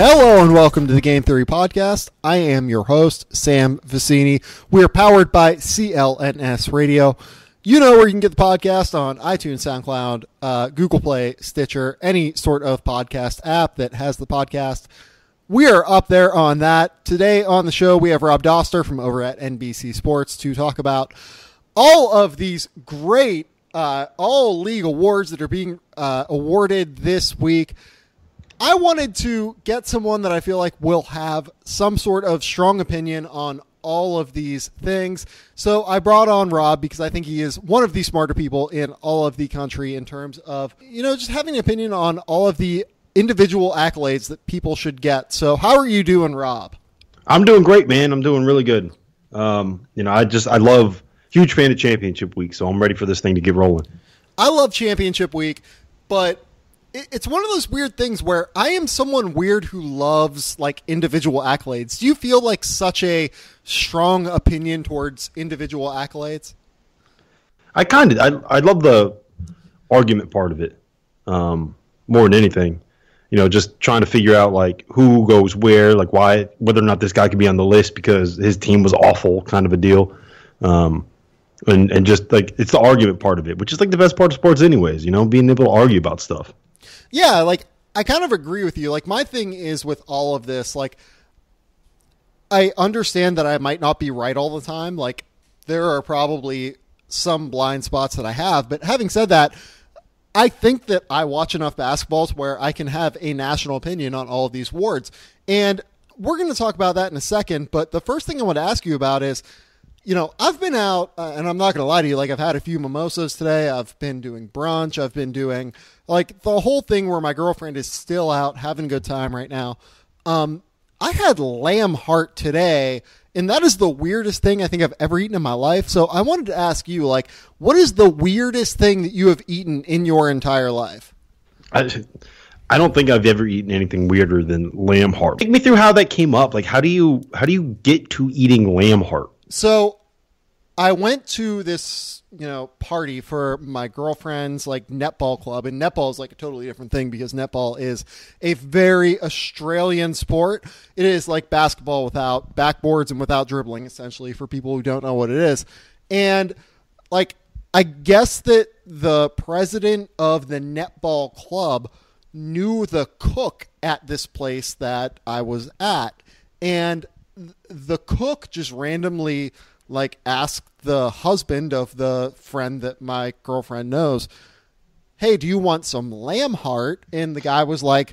Hello and welcome to the Game Theory Podcast. I am your host, Sam Vicini. We are powered by CLNS Radio. You know where you can get the podcast on iTunes, SoundCloud, Google Play, Stitcher, any sort of podcast app that has the podcast. We are up there on that. Today on the show, we have Rob Dauster from over at NBC Sports to talk about all of these great all-league awards that are being awarded this week. I wanted to get someone that I feel like will have some sort of strong opinion on all of these things. So I brought on Rob because I think he is one of the smarter people in all of the country in terms of, just having an opinion on all of the individual accolades that people should get. So how are you doing, Rob? I'm doing great, man. I'm doing really good. I love, huge fan of championship week, so I'm ready for this thing to get rolling. I love championship week, but it's one of those weird things where I am someone weird who loves like individual accolades. Do you feel like such a strong opinion towards individual accolades? I love the argument part of it more than anything. Just trying to figure out like who goes where, like why, whether or not this guy could be on the list because his team was awful, kind of a deal. And just like it's the argument part of it, which is like the best part of sports anyways, being able to argue about stuff. Yeah, like I kind of agree with you. Like my thing is with all of this, like I understand that I might not be right all the time. Like there are probably some blind spots that I have, but having said that, I think that I watch enough basketballs where I can have a national opinion on all of these awards. And we're going to talk about that in a second, but the first thing I want to ask you about is, I've been out, and I'm not going to lie to you, like I've had a few mimosas today. I've been doing brunch. I've been doing like the whole thing where my girlfriend is still out having a good time right now. I had lamb heart today, and that is the weirdest thing I think I've ever eaten in my life. So I wanted to ask you, like, what is the weirdest thing that you have eaten in your entire life? I don't think I've ever eaten anything weirder than lamb heart. Take me through how that came up. Like, how do you get to eating lamb heart? So I went to this, party for my girlfriend's like netball club, and netball is like a totally different thing because netball is a very Australian sport. It is like basketball without backboards and without dribbling, essentially, for people who don't know what it is. And like, I guess that the president of the netball club knew the cook at this place that I was at, and the cook just randomly like asked the husband of the friend that my girlfriend knows, hey, do you want some lamb heart? And the guy was like,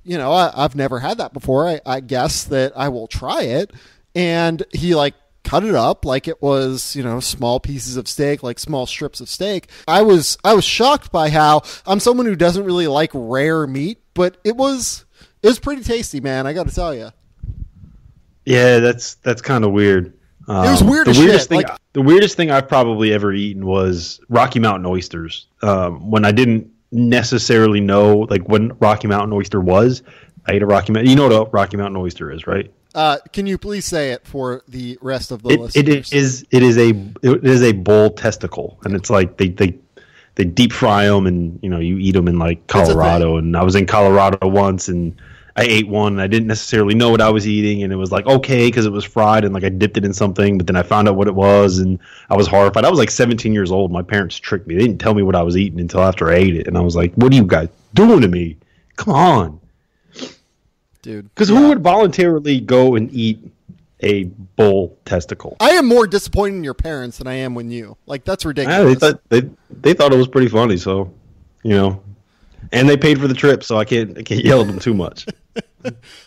I've never had that before. I guess that I will try it. And he like cut it up like it was, small pieces of steak, like small strips of steak. I was shocked by how I'm someone who doesn't really like rare meat, but it was pretty tasty, man. I got to tell you. Yeah, that's kind of weird. It was weird as shit. The weirdest thing I've probably ever eaten was Rocky Mountain oysters. When I didn't necessarily know like when Rocky Mountain oyster was, I ate a Rocky Mountain. You know what a Rocky Mountain oyster is, right? Can you please say it for the rest of the listeners? It is a bull testicle, and it's like they deep fry them, and you eat them in like Colorado. And I was in Colorado once, and I ate one, and I didn't necessarily know what I was eating, and it was like okay because it was fried, and like I dipped it in something, but then I found out what it was, and I was horrified. I was like 17 years old. My parents tricked me. They didn't tell me what I was eating until after I ate it, and I was like, "What are you guys doing to me? Come on, dude!" Because who would voluntarily go and eat a bull testicle? I am more disappointed in your parents than I am when you. Like that's ridiculous. They thought it was pretty funny, so and they paid for the trip, so I can't yell at them too much.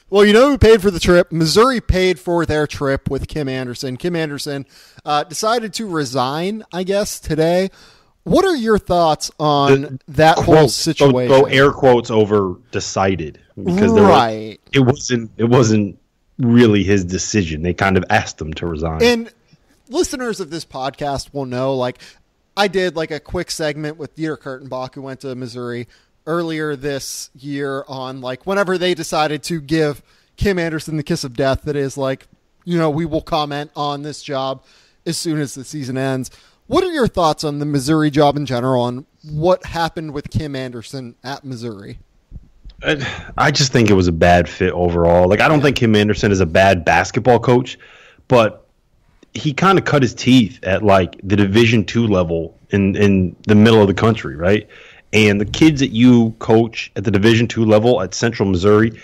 Well, who paid for the trip? Missouri paid for their trip with Kim Anderson. Kim Anderson decided to resign, I guess, today. What are your thoughts on that whole situation? Go air quotes over decided because it wasn't really his decision. They kind of asked him to resign. And listeners of this podcast will know, like, I did like a quick segment with Dieter Kurtenbach, who went to Missouri earlier this year on like whenever they decided to give Kim Anderson the kiss of death. That is like, we will comment on this job as soon as the season ends. What are your thoughts on the Missouri job in general and what happened with Kim Anderson at Missouri? I just think it was a bad fit overall. Like, I don't think Kim Anderson is a bad basketball coach, but he kind of cut his teeth at like the Division II level in the middle of the country, right? And the kids that you coach at the Division II level at Central Missouri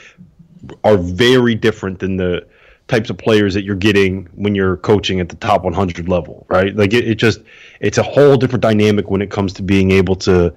are very different than the types of players that you're getting when you're coaching at the top 100 level, right? Like it's a whole different dynamic when it comes to being able to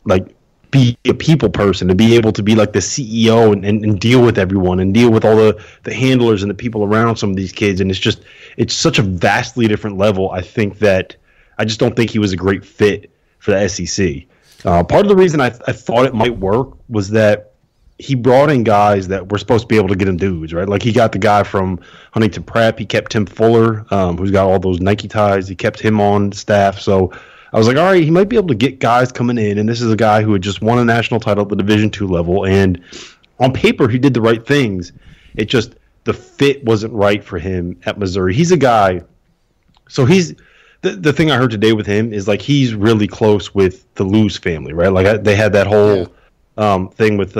like be a people person, to be able to be like the CEO and deal with everyone and deal with all the handlers and the people around some of these kids. And it's such a vastly different level. I think that I just don't think he was a great fit for the SEC. Part of the reason I thought it might work was that he brought in guys that were supposed to be able to get him dudes, right? Like he got the guy from Huntington Prep. He kept Tim Fuller, who's got all those Nike ties. He kept him on staff. So I was like, all right, he might be able to get guys coming in. And this is a guy who had just won a national title at the Division II level. And on paper, he did the right things. It just, the fit wasn't right for him at Missouri. He's a guy. So the thing I heard today with him is like he's really close with the Lewis family, right? Like they had that whole thing with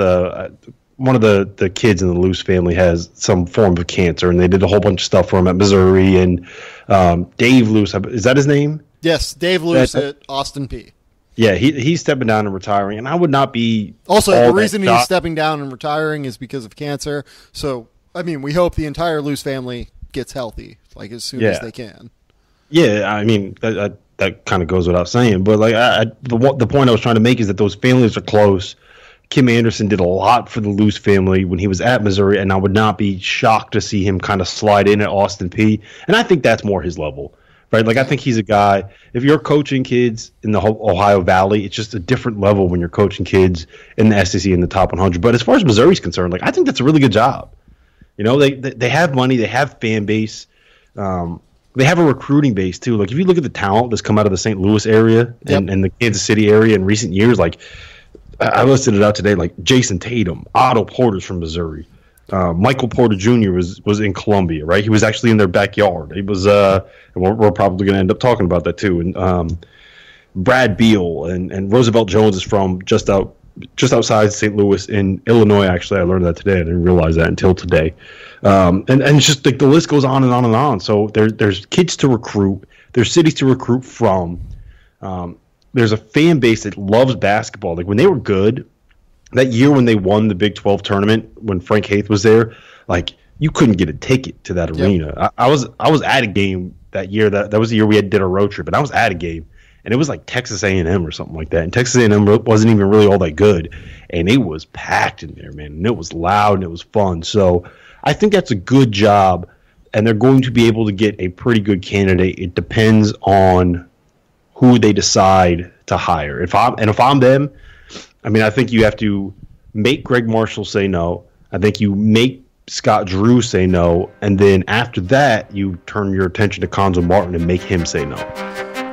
one of the kids in the Lewis family has some form of cancer, and they did a whole bunch of stuff for him at Missouri. And Dave Lewis, is that his name? Yes, Dave Lewis at Austin P. Yeah, he's stepping down and retiring, and I would not be. Also, the reason he's stepping down and retiring is because of cancer. So, I mean, we hope the entire Lewis family gets healthy, like as soon as they can. Yeah, I mean that kind of goes without saying, but like the point I was trying to make is that those families are close. Kim Anderson did a lot for the Lewis family when he was at Missouri, and I would not be shocked to see him kind of slide in at Austin P. And I think that's more his level, right? Like I think he's a guy. If you're coaching kids in the Ohio Valley, it's just a different level when you're coaching kids in the SEC in the top 100. But as far as Missouri's concerned, like I think that's a really good job. You know, they have money, they have fan base. They have a recruiting base, too. Like, if you look at the talent that's come out of the St. Louis area and the Kansas City area in recent years, like, I listed it out today, like Jason Tatum, Otto Porter's from Missouri. Michael Porter Jr. was in Columbia, right? He was actually in their backyard. He was, and we're probably going to end up talking about that, too. And Brad Beal and Roosevelt Jones is from just outside St. Louis in Illinois. Actually, I learned that today. I didn't realize that until today. And it's just like the list goes on and on and on. So there's kids to recruit. There's cities to recruit from. There's a fan base that loves basketball. Like when they were good, that year when they won the Big 12 tournament, when Frank Haith was there, like you couldn't get a ticket to that arena. I was at a game that year. That was the year we did a road trip, and I was at a game. And it was like Texas A&M or something like that. And Texas A&M wasn't even really all that good. And it was packed in there, man. And it was loud and it was fun. So I think that's a good job. And they're going to be able to get a pretty good candidate. It depends on who they decide to hire. If I'm them, I mean, I think you have to make Greg Marshall say no. I think you make Scott Drew say no. And then after that, you turn your attention to Conzo Martin and make him say no.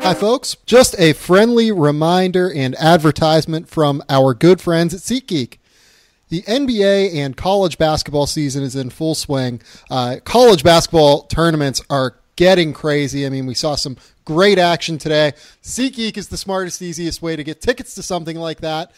Hi, folks. Just a friendly reminder and advertisement from our good friends at SeatGeek. The NBA and college basketball season is in full swing. College basketball tournaments are getting crazy. I mean, we saw some great action today. SeatGeek is the smartest, easiest way to get tickets to something like that.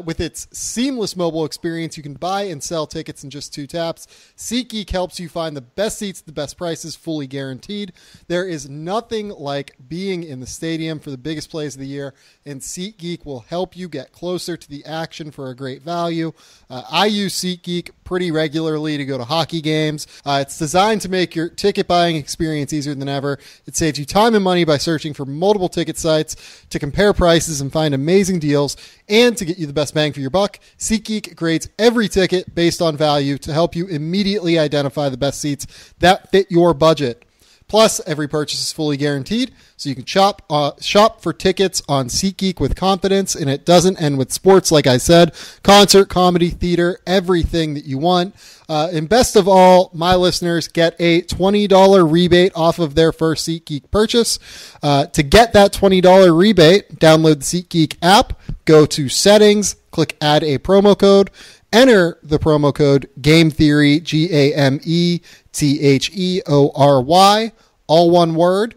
With its seamless mobile experience, you can buy and sell tickets in just 2 taps. SeatGeek helps you find the best seats, the best prices, fully guaranteed. There is nothing like being in the stadium for the biggest plays of the year, and SeatGeek will help you get closer to the action for a great value. I use SeatGeek pretty regularly to go to hockey games. It's designed to make your ticket buying experience easier than ever. It saves you time and money by searching for multiple ticket sites to compare prices and find amazing deals, and to get you the best bang for your buck. SeatGeek grades every ticket based on value to help you immediately identify the best seats that fit your budget. Plus, every purchase is fully guaranteed, so you can shop for tickets on SeatGeek with confidence, and it doesn't end with sports, like I said. Concert, comedy, theater, everything that you want. And best of all, my listeners get a $20 rebate off of their first SeatGeek purchase. To get that $20 rebate, download the SeatGeek app, go to settings, click add a promo code, enter the promo code GameTheory, GameTheory, all one word.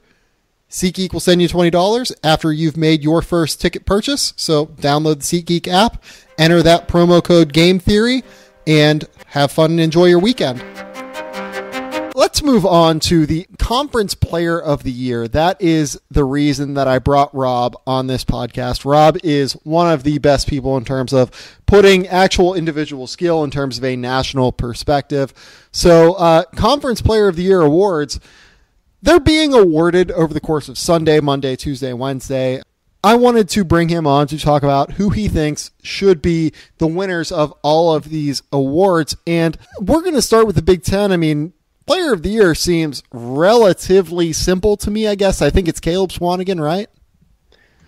SeatGeek will send you $20 after you've made your first ticket purchase. So download the SeatGeek app, enter that promo code Game Theory, and have fun and enjoy your weekend. Let's move on to the Conference Player of the Year. That is the reason that I brought Rob on this podcast. Rob is one of the best people in terms of putting actual individual skill in terms of a national perspective. So Conference Player of the Year awards, they're being awarded over the course of Sunday, Monday, Tuesday, Wednesday. I wanted to bring him on to talk about who he thinks should be the winners of all of these awards. And we're going to start with the Big Ten. I mean, Player of the Year seems relatively simple to me, I guess. I think it's Caleb Swanigan, right?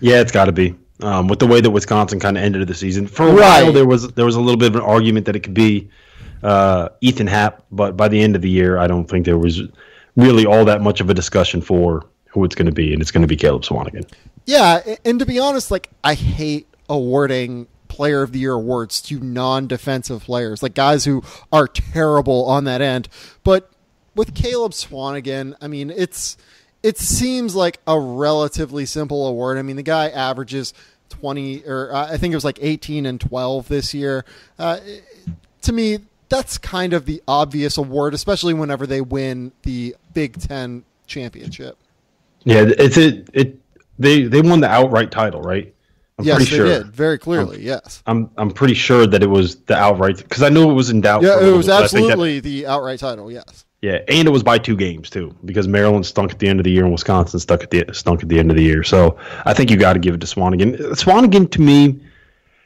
Yeah, it's got to be. With the way that Wisconsin kind of ended the season. For a while, there was a little bit of an argument that it could be Ethan Happ, but by the end of the year, I don't think there was really all that much of a discussion for who it's going to be, and it's going to be Caleb Swanigan. Yeah, and to be honest, like, I hate awarding Player of the Year awards to non-defensive players, like guys who are terrible on that end. But with Caleb Swanigan, I mean, it seems like a relatively simple award. I mean, the guy averages 20, or I think it was like 18 and 12 this year. To me, that's kind of the obvious award, especially whenever they win the Big Ten championship. Yeah, they won the outright title, right? I'm yes, pretty sure. They did very clearly. Yes, I'm pretty sure that it was the outright, because I knew it was in doubt. Yeah, it was absolutely the outright title. Yes. Yeah, and it was by 2 games too, because Maryland stunk at the end of the year and Wisconsin stunk at the end of the year. So I think you got to give it to Swanigan. Swanigan, to me,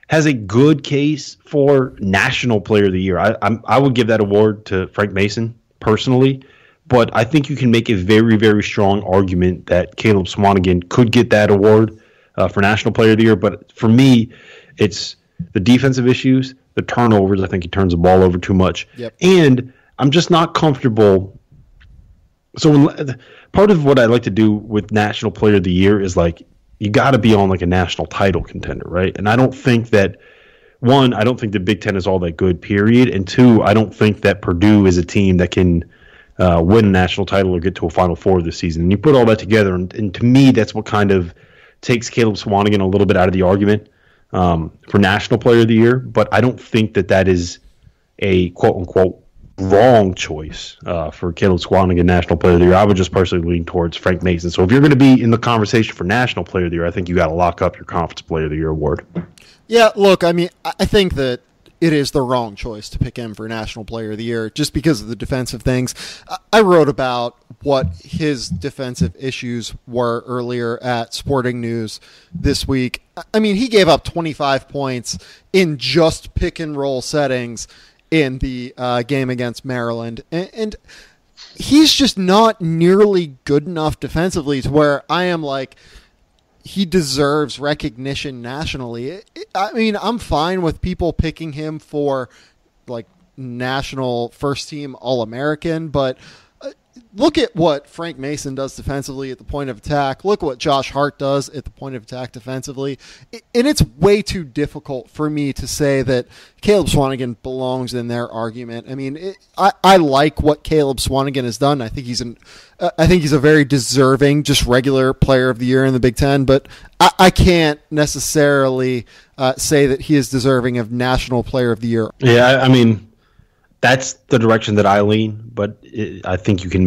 has a good case for National Player of the Year. I would give that award to Frank Mason personally, but I think you can make a very, very strong argument that Caleb Swanigan could get that award for National Player of the Year. But for me, it's the defensive issues, the turnovers. I think he turns the ball over too much. Yep. And I'm just not comfortable. So part of what I like to do with National Player of the Year is, like, you got to be on like a national title contender, right? And I don't think that, one, I don't think the Big Ten is all that good, period. And two, I don't think that Purdue is a team that can win a national title or get to a Final Four this season. And you put all that together, and to me, that's what kind of takes Caleb Swanigan a little bit out of the argument for National Player of the Year. But I don't think that is a quote-unquote wrong choice for Caleb Swanigan National Player of the Year. I would just personally lean towards Frank Mason. So if you're going to be in the conversation for National Player of the Year, I think you got to lock up your Conference Player of the Year award. Yeah, look, I mean, I think that it is the wrong choice to pick him for National Player of the Year just because of the defensive things. I wrote about what his defensive issues were earlier at Sporting News this week. I mean, he gave up 25 points in just pick and roll settings in the game against Maryland. And he's just not nearly good enough defensively to where I am like, he deserves recognition nationally. I mean, I'm fine with people picking him for like national first team All-American, but look at what Frank Mason does defensively at the point of attack. Look what Josh Hart does at the point of attack defensively. And it's way too difficult for me to say that Caleb Swanigan belongs in their argument. I mean, I like what Caleb Swanigan has done. I think he's a very deserving, just regular Player of the Year in the Big Ten, but I can't necessarily say that he is deserving of National Player of the Year. Yeah, I mean, that's the direction that I lean, but I think you can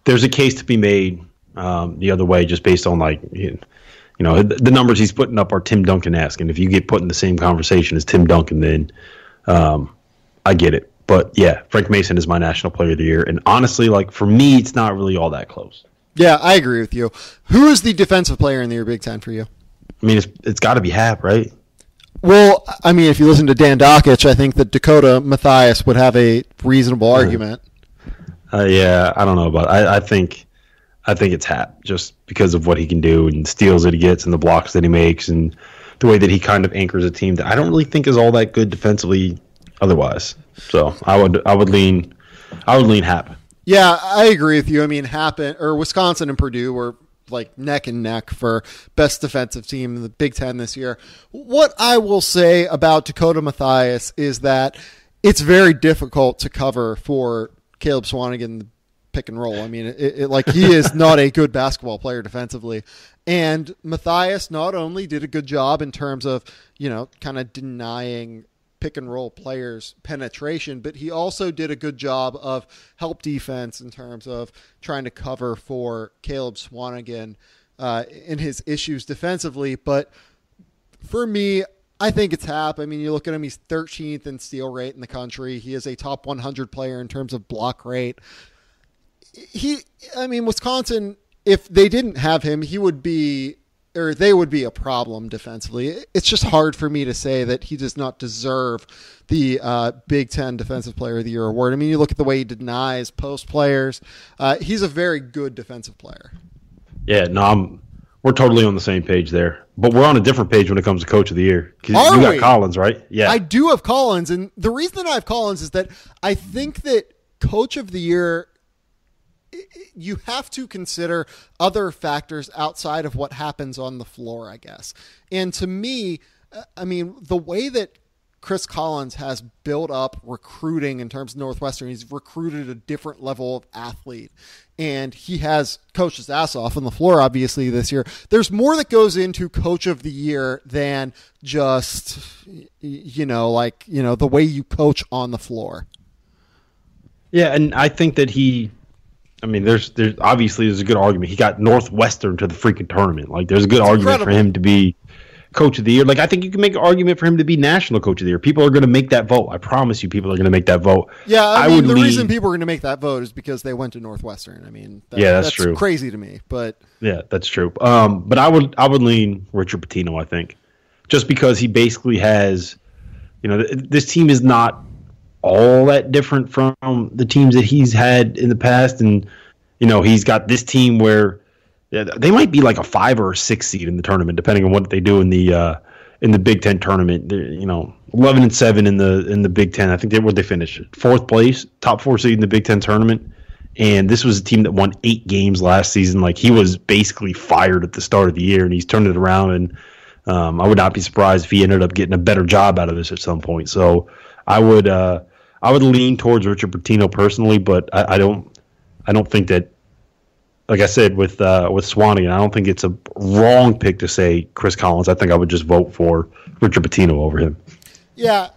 there's a case to be made the other way, just based on, like, you know, the numbers he's putting up are Tim Duncan-esque, and if you get put in the same conversation as Tim Duncan, then I get it. But yeah, Frank Mason is my National Player of the Year, and honestly, like, for me, it's not really all that close. Yeah, I agree with you. Who is the Defensive Player in the Year Big Ten for you? I mean, it's got to be Happ, right? Well, I mean, if you listen to Dan Dockich, I think that Dakota Mathias would have a reasonable argument. Yeah, I don't know about it. I think it's Happ, just because of what he can do and steals that he gets and the blocks that he makes and the way that he kind of anchors a team that I don't really think is all that good defensively otherwise. So I would lean Happ. Yeah, I agree with you. I mean, Wisconsin and Purdue were like neck and neck for best defensive team in the Big Ten this year. What I will say about Dakota Mathias is that it's very difficult to cover for Caleb Swanigan pick and roll. I mean, like he is not a good basketball player defensively. And Matthias not only did a good job in terms of, kind of denying pick and roll players penetration, but he also did a good job of help defense in terms of trying to cover for Caleb Swanigan in his issues defensively. But for me, I think it's Happ. I mean, you look at him, he's 13th in steal rate in the country. He is a top 100 player in terms of block rate. Wisconsin, if they didn't have him, they would be a problem defensively. It's just hard for me to say that he does not deserve the Big Ten Defensive Player of the Year award. I mean, you look at the way he denies post players. He's a very good defensive player. Yeah, no, we're totally on the same page there. But we're on a different page when it comes to Coach of the Year. Because you got Collins, right? Yeah. I do have Collins, and the reason that I have Collins is that I think that Coach of the Year, you have to consider other factors outside of what happens on the floor, I guess. And to me, the way that Chris Collins has built up recruiting in terms of Northwestern, he's recruited a different level of athlete. And he has coached his ass off on the floor, obviously, this year. There's more that goes into Coach of the Year than just, the way you coach on the floor. Yeah, and I think that there's obviously a good argument. He got Northwestern to the freaking tournament. Like, there's a good argument for him to be Coach of the Year. Like, I think you can make an argument for him to be National Coach of the Year. People are going to make that vote. I promise you, people are going to make that vote. Yeah, the reason people are going to make that vote is because they went to Northwestern. I mean, that's true. Crazy to me, but yeah, that's true. But I would lean Richard Pitino. I think just because he basically has, this team is not all that different from the teams that he's had in the past, and he's got this team where they might be like a 5 or a 6 seed in the tournament, depending on what they do in the Big Ten tournament. 11-7 in the Big Ten. I think they finished 4th place, top 4 seed in the Big Ten tournament. And this was a team that won 8 games last season. Like, he was basically fired at the start of the year, and he's turned it around. And I would not be surprised if he ended up getting a better job out of this at some point. So I would lean towards Richard Pitino personally, but I don't think that. Like I said, with Swanigan, I don't think it's a wrong pick to say Chris Collins. I think I would just vote for Richard Pitino over him. Yeah,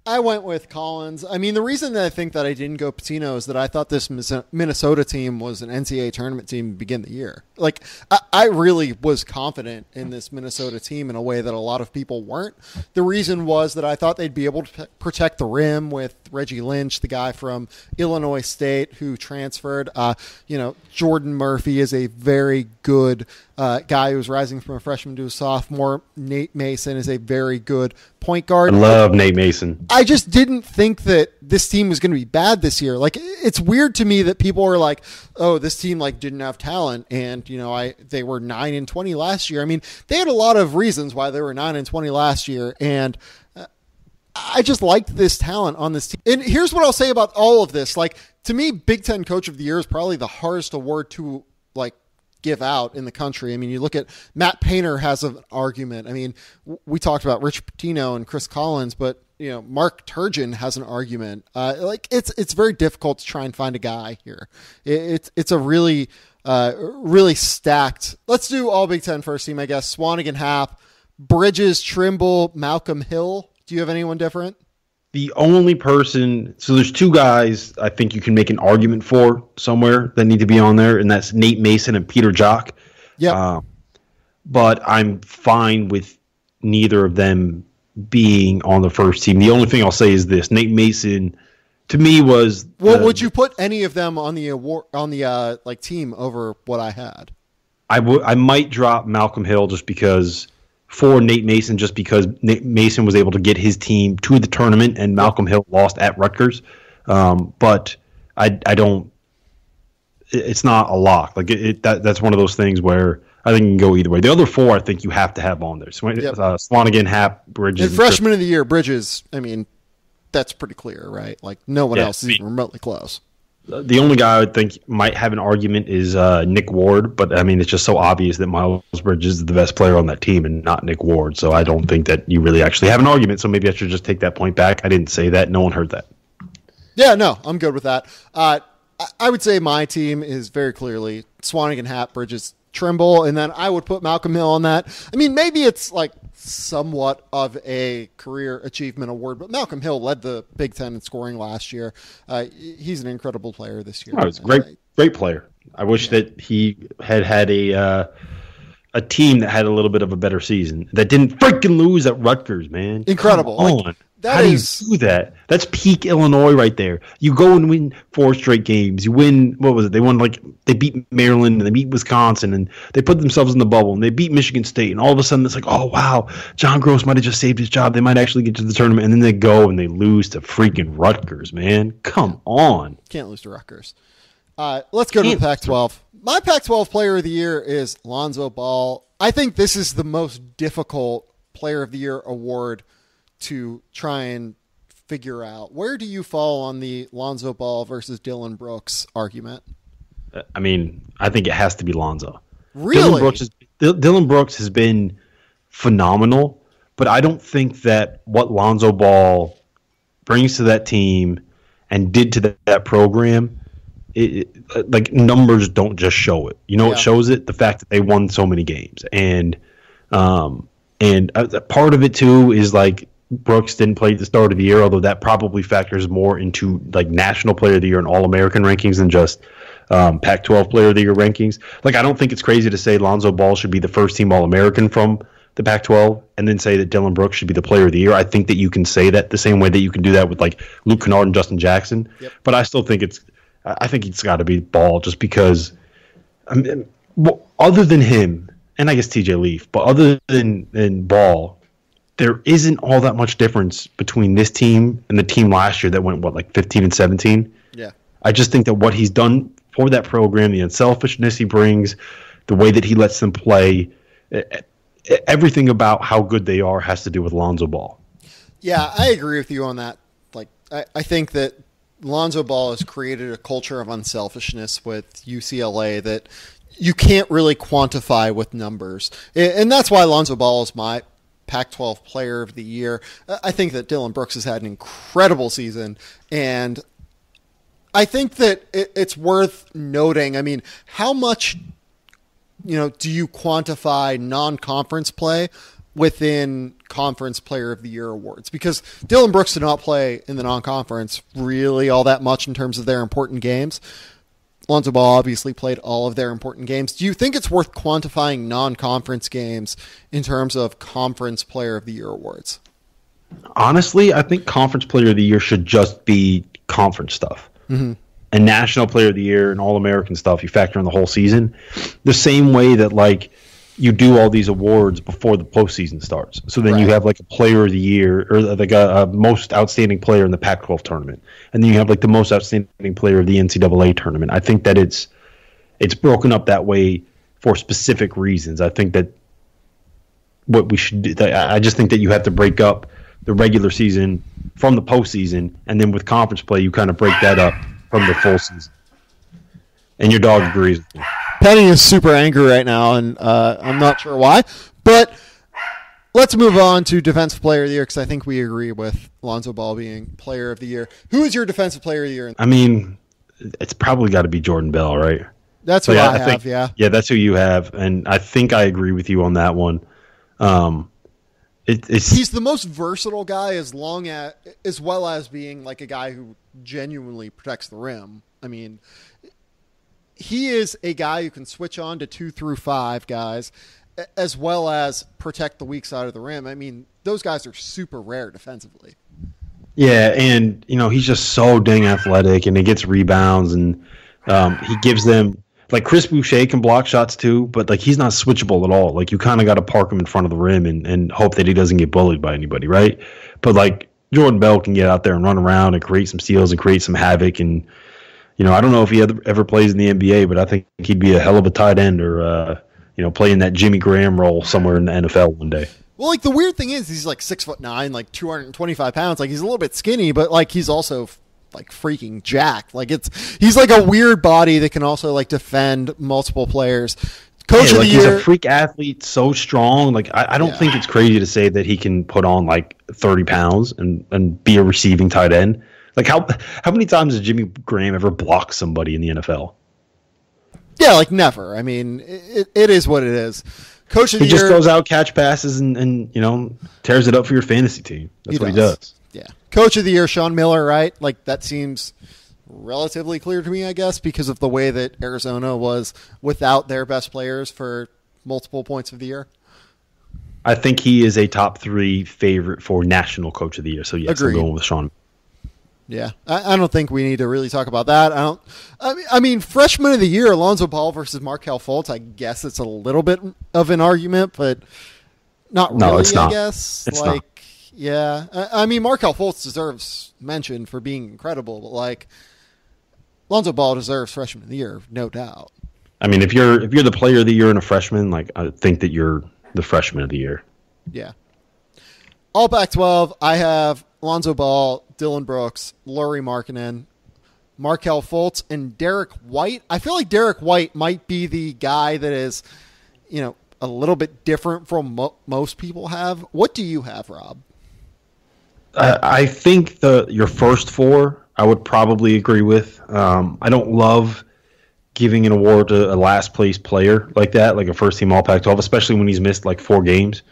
I went with Collins. I mean, the reason that I think that I didn't go Pitino is that I thought this Minnesota team was an NCAA tournament team to begin the year. Like, I really was confident in this Minnesota team in a way that a lot of people weren't. The reason was that I thought they'd be able to protect the rim with Reggie Lynch, the guy from Illinois State who transferred. Jordan Murphy is a very good guy who's rising from a freshman to a sophomore. Nate Mason is a very good point guard. I love Nate Mason. I just didn't think that this team was going to be bad this year. Like, it's weird to me that people are like, oh, this team didn't have talent, and they were 9-20 last year. I mean, they had a lot of reasons why they were 9-20 last year, and I just liked this talent on this team. And here's what I'll say about all of this. Like, to me, Big Ten Coach of the Year is probably the hardest award to give out in the country. I mean, you look at Matt Painter has an argument. I mean, we talked about Rich Pitino and Chris Collins, but Mark Turgeon has an argument. It's very difficult to try and find a guy here. It's a really really stacked. Let's do all Big Ten first team, I guess. Swanigan, Happ, Bridges, Trimble, Malcolm Hill. Do you have anyone different? The only person, so there's 2 guys I think you can make an argument for somewhere that need to be on there, and that's Nate Mason and Peter Jock. Yeah. But I'm fine with neither of them being on the first team. The only thing I'll say is this: Nate Mason, to me, was. Well, would you put any of them on the award team over what I had? I might drop Malcolm Hill just because. For Nate Mason, just because Nate Mason was able to get his team to the tournament and Malcolm Hill lost at Rutgers. But I don't – it's not a lock. That's one of those things where I think you can go either way. The other 4 I think you have to have on there. Swanigan, Happ, Bridges. And freshman of the year, Bridges, I mean, that's pretty clear, right? Like, no one else is even remotely close. The only guy I would think might have an argument is Nick Ward, but I mean, it's just so obvious that Miles Bridges is the best player on that team and not Nick Ward. So I don't think that you really actually have an argument. So maybe I should just take that point back. I didn't say that. No one heard that. Yeah, no, I'm good with that. I would say my team is very clearly Swanigan, Happ, Bridges, Trimble, and then I would put Malcolm Hill on that. I mean, maybe it's like somewhat of a career achievement award, but Malcolm Hill led the Big Ten in scoring last year. He's an incredible player this year. Oh, he's a great player. I wish that he had a team that had a little bit of a better season, that didn't freaking lose at Rutgers, man. Incredible. How do you do that? That's peak Illinois right there. You go and win 4 straight games. You win, what was it? They beat Maryland and they beat Wisconsin and they put themselves in the bubble and they beat Michigan State. And all of a sudden it's like, oh, wow, John Gross might have just saved his job. They might actually get to the tournament. And then they go and they lose to freaking Rutgers, man. Come on. Can't lose to Rutgers. Let's go to the Pac-12. My Pac-12 player of the year is Lonzo Ball. I think this is the most difficult player of the year award to try and figure out. Where do you fall on the Lonzo Ball versus Dillon Brooks argument? I mean, I think it has to be Lonzo. Really? Dillon Brooks has been phenomenal, but I don't think that what Lonzo Ball brings to that team and did to that program, like numbers don't just show it. You know what shows it? The fact that they won so many games. And part of it, too, is like Brooks didn't play at the start of the year, although that probably factors more into like National Player of the Year and All-American rankings than just Pac-12 Player of the Year rankings. Like, I don't think it's crazy to say Lonzo Ball should be the first-team All-American from the Pac-12 and then say that Dillon Brooks should be the Player of the Year. I think that you can say that the same way that you can do that with like Luke Kennard and Justin Jackson. Yep. But I still think I think it's got to be Ball just because, I mean, other than him, and I guess TJ Leaf, but other than Ball, there isn't all that much difference between this team and the team last year that went, 15-17? Yeah. I just think that what he's done for that program, the unselfishness he brings, the way that he lets them play, everything about how good they are has to do with Lonzo Ball. Yeah, I agree with you on that. Like, I think that Lonzo Ball has created a culture of unselfishness with UCLA that you can't really quantify with numbers. And that's why Lonzo Ball is my Pac-12 Player of the Year. I think that Dillon Brooks has had an incredible season, and I think that it's worth noting. I mean, how much do you quantify non-conference play within Conference Player of the Year awards? Because Dillon Brooks did not play in the non-conference really all that much in terms of their important games. Lonzo Ball obviously played all of their important games. Do you think it's worth quantifying non-conference games in terms of Conference Player of the Year awards? Honestly, I think Conference Player of the Year should just be conference stuff. Mm-hmm. And National Player of the Year and All-American stuff, you factor in the whole season. The same way that, like, you do all these awards before the postseason starts. So then you have like a Player of the Year or like a most outstanding player in the Pac-12 tournament, and then you have like the most outstanding player of the NCAA tournament. I think that it's broken up that way for specific reasons. I think that what we should do, I just think that you have to break up the regular season from the postseason, and then with conference play, you kind of break that up from the full season. And your dog agrees with me. Penny is super angry right now, and I'm not sure why. But let's move on to Defensive Player of the Year, because I think we agree with Lonzo Ball being Player of the Year. Who is your Defensive Player of the Year? I mean, it's probably got to be Jordan Bell, right? That's what I have, yeah. Yeah, that's who you have, and I think I agree with you on that one. He's the most versatile guy as well as being like a guy who genuinely protects the rim. I mean, he is a guy who can switch on to 2 through 5 guys, as well as protect the weak side of the rim. I mean, those guys are super rare defensively. Yeah, and he's just so dang athletic, and he gets rebounds, and he gives them, like, Chris Boucher can block shots too, but like he's not switchable at all. Like, you kind of got to park him in front of the rim and hope that he doesn't get bullied by anybody, right? But like Jordan Bell can get out there and run around and create some steals and create some havoc. And I don't know if he ever plays in the NBA, but I think he'd be a hell of a tight end or playing that Jimmy Graham role somewhere in the NFL one day. Well, like, the weird thing is he's like 6'9", like 225 pounds. Like, he's a little bit skinny, but like he's also like freaking jacked. Like, he's like a weird body that can also like defend multiple players. Coach of the Year. He's a freak athlete, so strong. Like, I don't think it's crazy to say that he can put on like 30 pounds and be a receiving tight end. Like how many times has Jimmy Graham ever blocked somebody in the NFL? Yeah, like never. I mean, it is what it is. Coach of the He year just goes out, catch passes, and tears it up for your fantasy team. That's what he does. Yeah. Coach of the year, Sean Miller, right? Like that seems relatively clear to me, I guess, because of the way that Arizona was without their best players for multiple points of the year. I think he is a top 3 favorite for national coach of the year. So yes, I'm going with Sean. Yeah, I don't think we need to really talk about that. I mean, freshman of the year, Lonzo Ball versus Markelle Fultz. I guess it's a little bit of an argument, but not really. No, it's not. I guess. It's not. Yeah. I mean, Markelle Fultz deserves mention for being incredible, but Lonzo Ball deserves freshman of the year, no doubt. I mean, if you're the player of the year and a freshman, I think that you're the freshman of the year. Yeah. All Pac-12, I have Lonzo Ball, Dillon Brooks, Lauri Markkanen, Markelle Fultz, and Derrick White. I feel like Derrick White might be the guy that is, a little bit different from most people have. What do you have, Rob? I think your first 4 I would probably agree with. I don't love giving an award to a last place player like that, like a first team All Pac-12, especially when he's missed 4 games.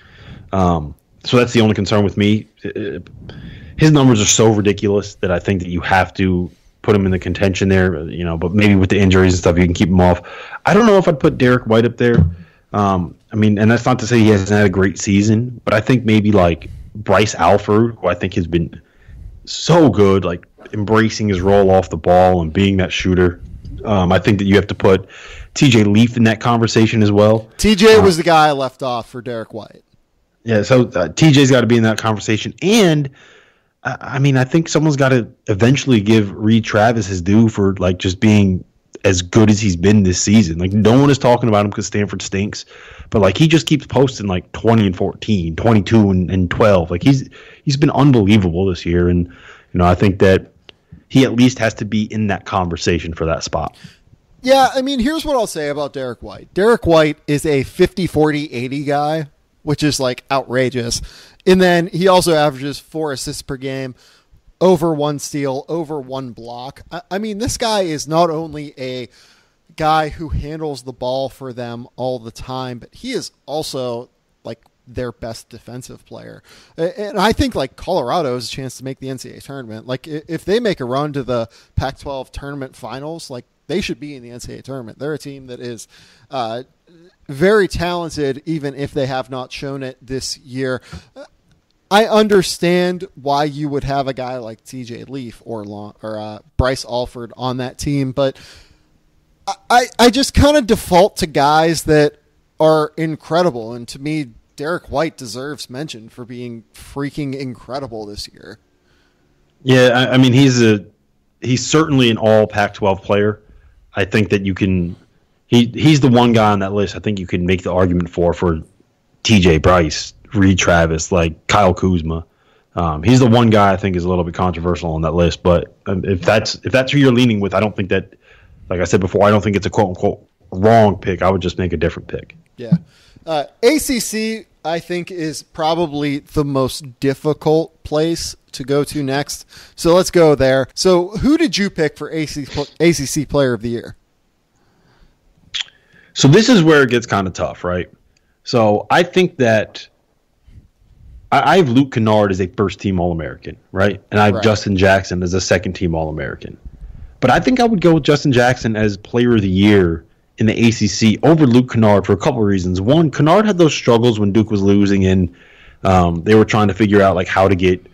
So that's the only concern with me. His numbers are so ridiculous that I think that you have to put him in the contention there, but maybe with the injuries and stuff, you can keep him off. I don't know if I'd put Derrick White up there. And that's not to say he hasn't had a great season, but I think maybe Bryce Alford, who I think has been so good, embracing his role off the ball and being that shooter. I think that you have to put TJ Leaf in that conversation as well. TJ was the guy I left off for Derrick White. Yeah, so TJ's got to be in that conversation. And, I think someone's got to eventually give Reed Travis his due for, just being as good as he's been this season. No one is talking about him because Stanford stinks. But, he just keeps posting, 20 and 14, 22 and 12. He's been unbelievable this year. And, I think that he at least has to be in that conversation for that spot. Yeah, here's what I'll say about Derrick White. Derrick White is a 50, 40, 80 guy, which is outrageous. And then he also averages 4 assists per game, over 1 steal, over 1 block. This guy is not only a guy who handles the ball for them all the time, but he is also their best defensive player. And I think Colorado has a chance to make the NCAA tournament. If they make a run to the Pac-12 tournament finals, they should be in the NCAA tournament. They're a team that is very talented, even if they have not shown it this year. I understand why you would have a guy like TJ Leaf or Bryce Alford on that team, but I just kind of default to guys that are incredible. And to me, Derrick White deserves mention for being freaking incredible this year. Yeah, he's certainly an all Pac-12 player. I think that you can. He's the one guy on that list I think you can make the argument for TJ, Bryce, Reed Travis, Kyle Kuzma. He's the one guy I think is a little bit controversial on that list. But if that's who you're leaning with, I don't think that, like I said before, I don't think it's a quote unquote wrong pick. I would just make a different pick. Yeah. ACC, I think, is probably the most difficult place to go to next. So let's go there. So who did you pick for ACC Player of the Year? So this is where it gets kind of tough, right? So I think that I have Luke Kennard as a first-team All-American, right? And I have Justin Jackson as a second-team All-American. But I think I would go with Justin Jackson as Player of the Year in the ACC over Luke Kennard for a couple of reasons. One, Kennard had those struggles when Duke was losing, and they were trying to figure out how to get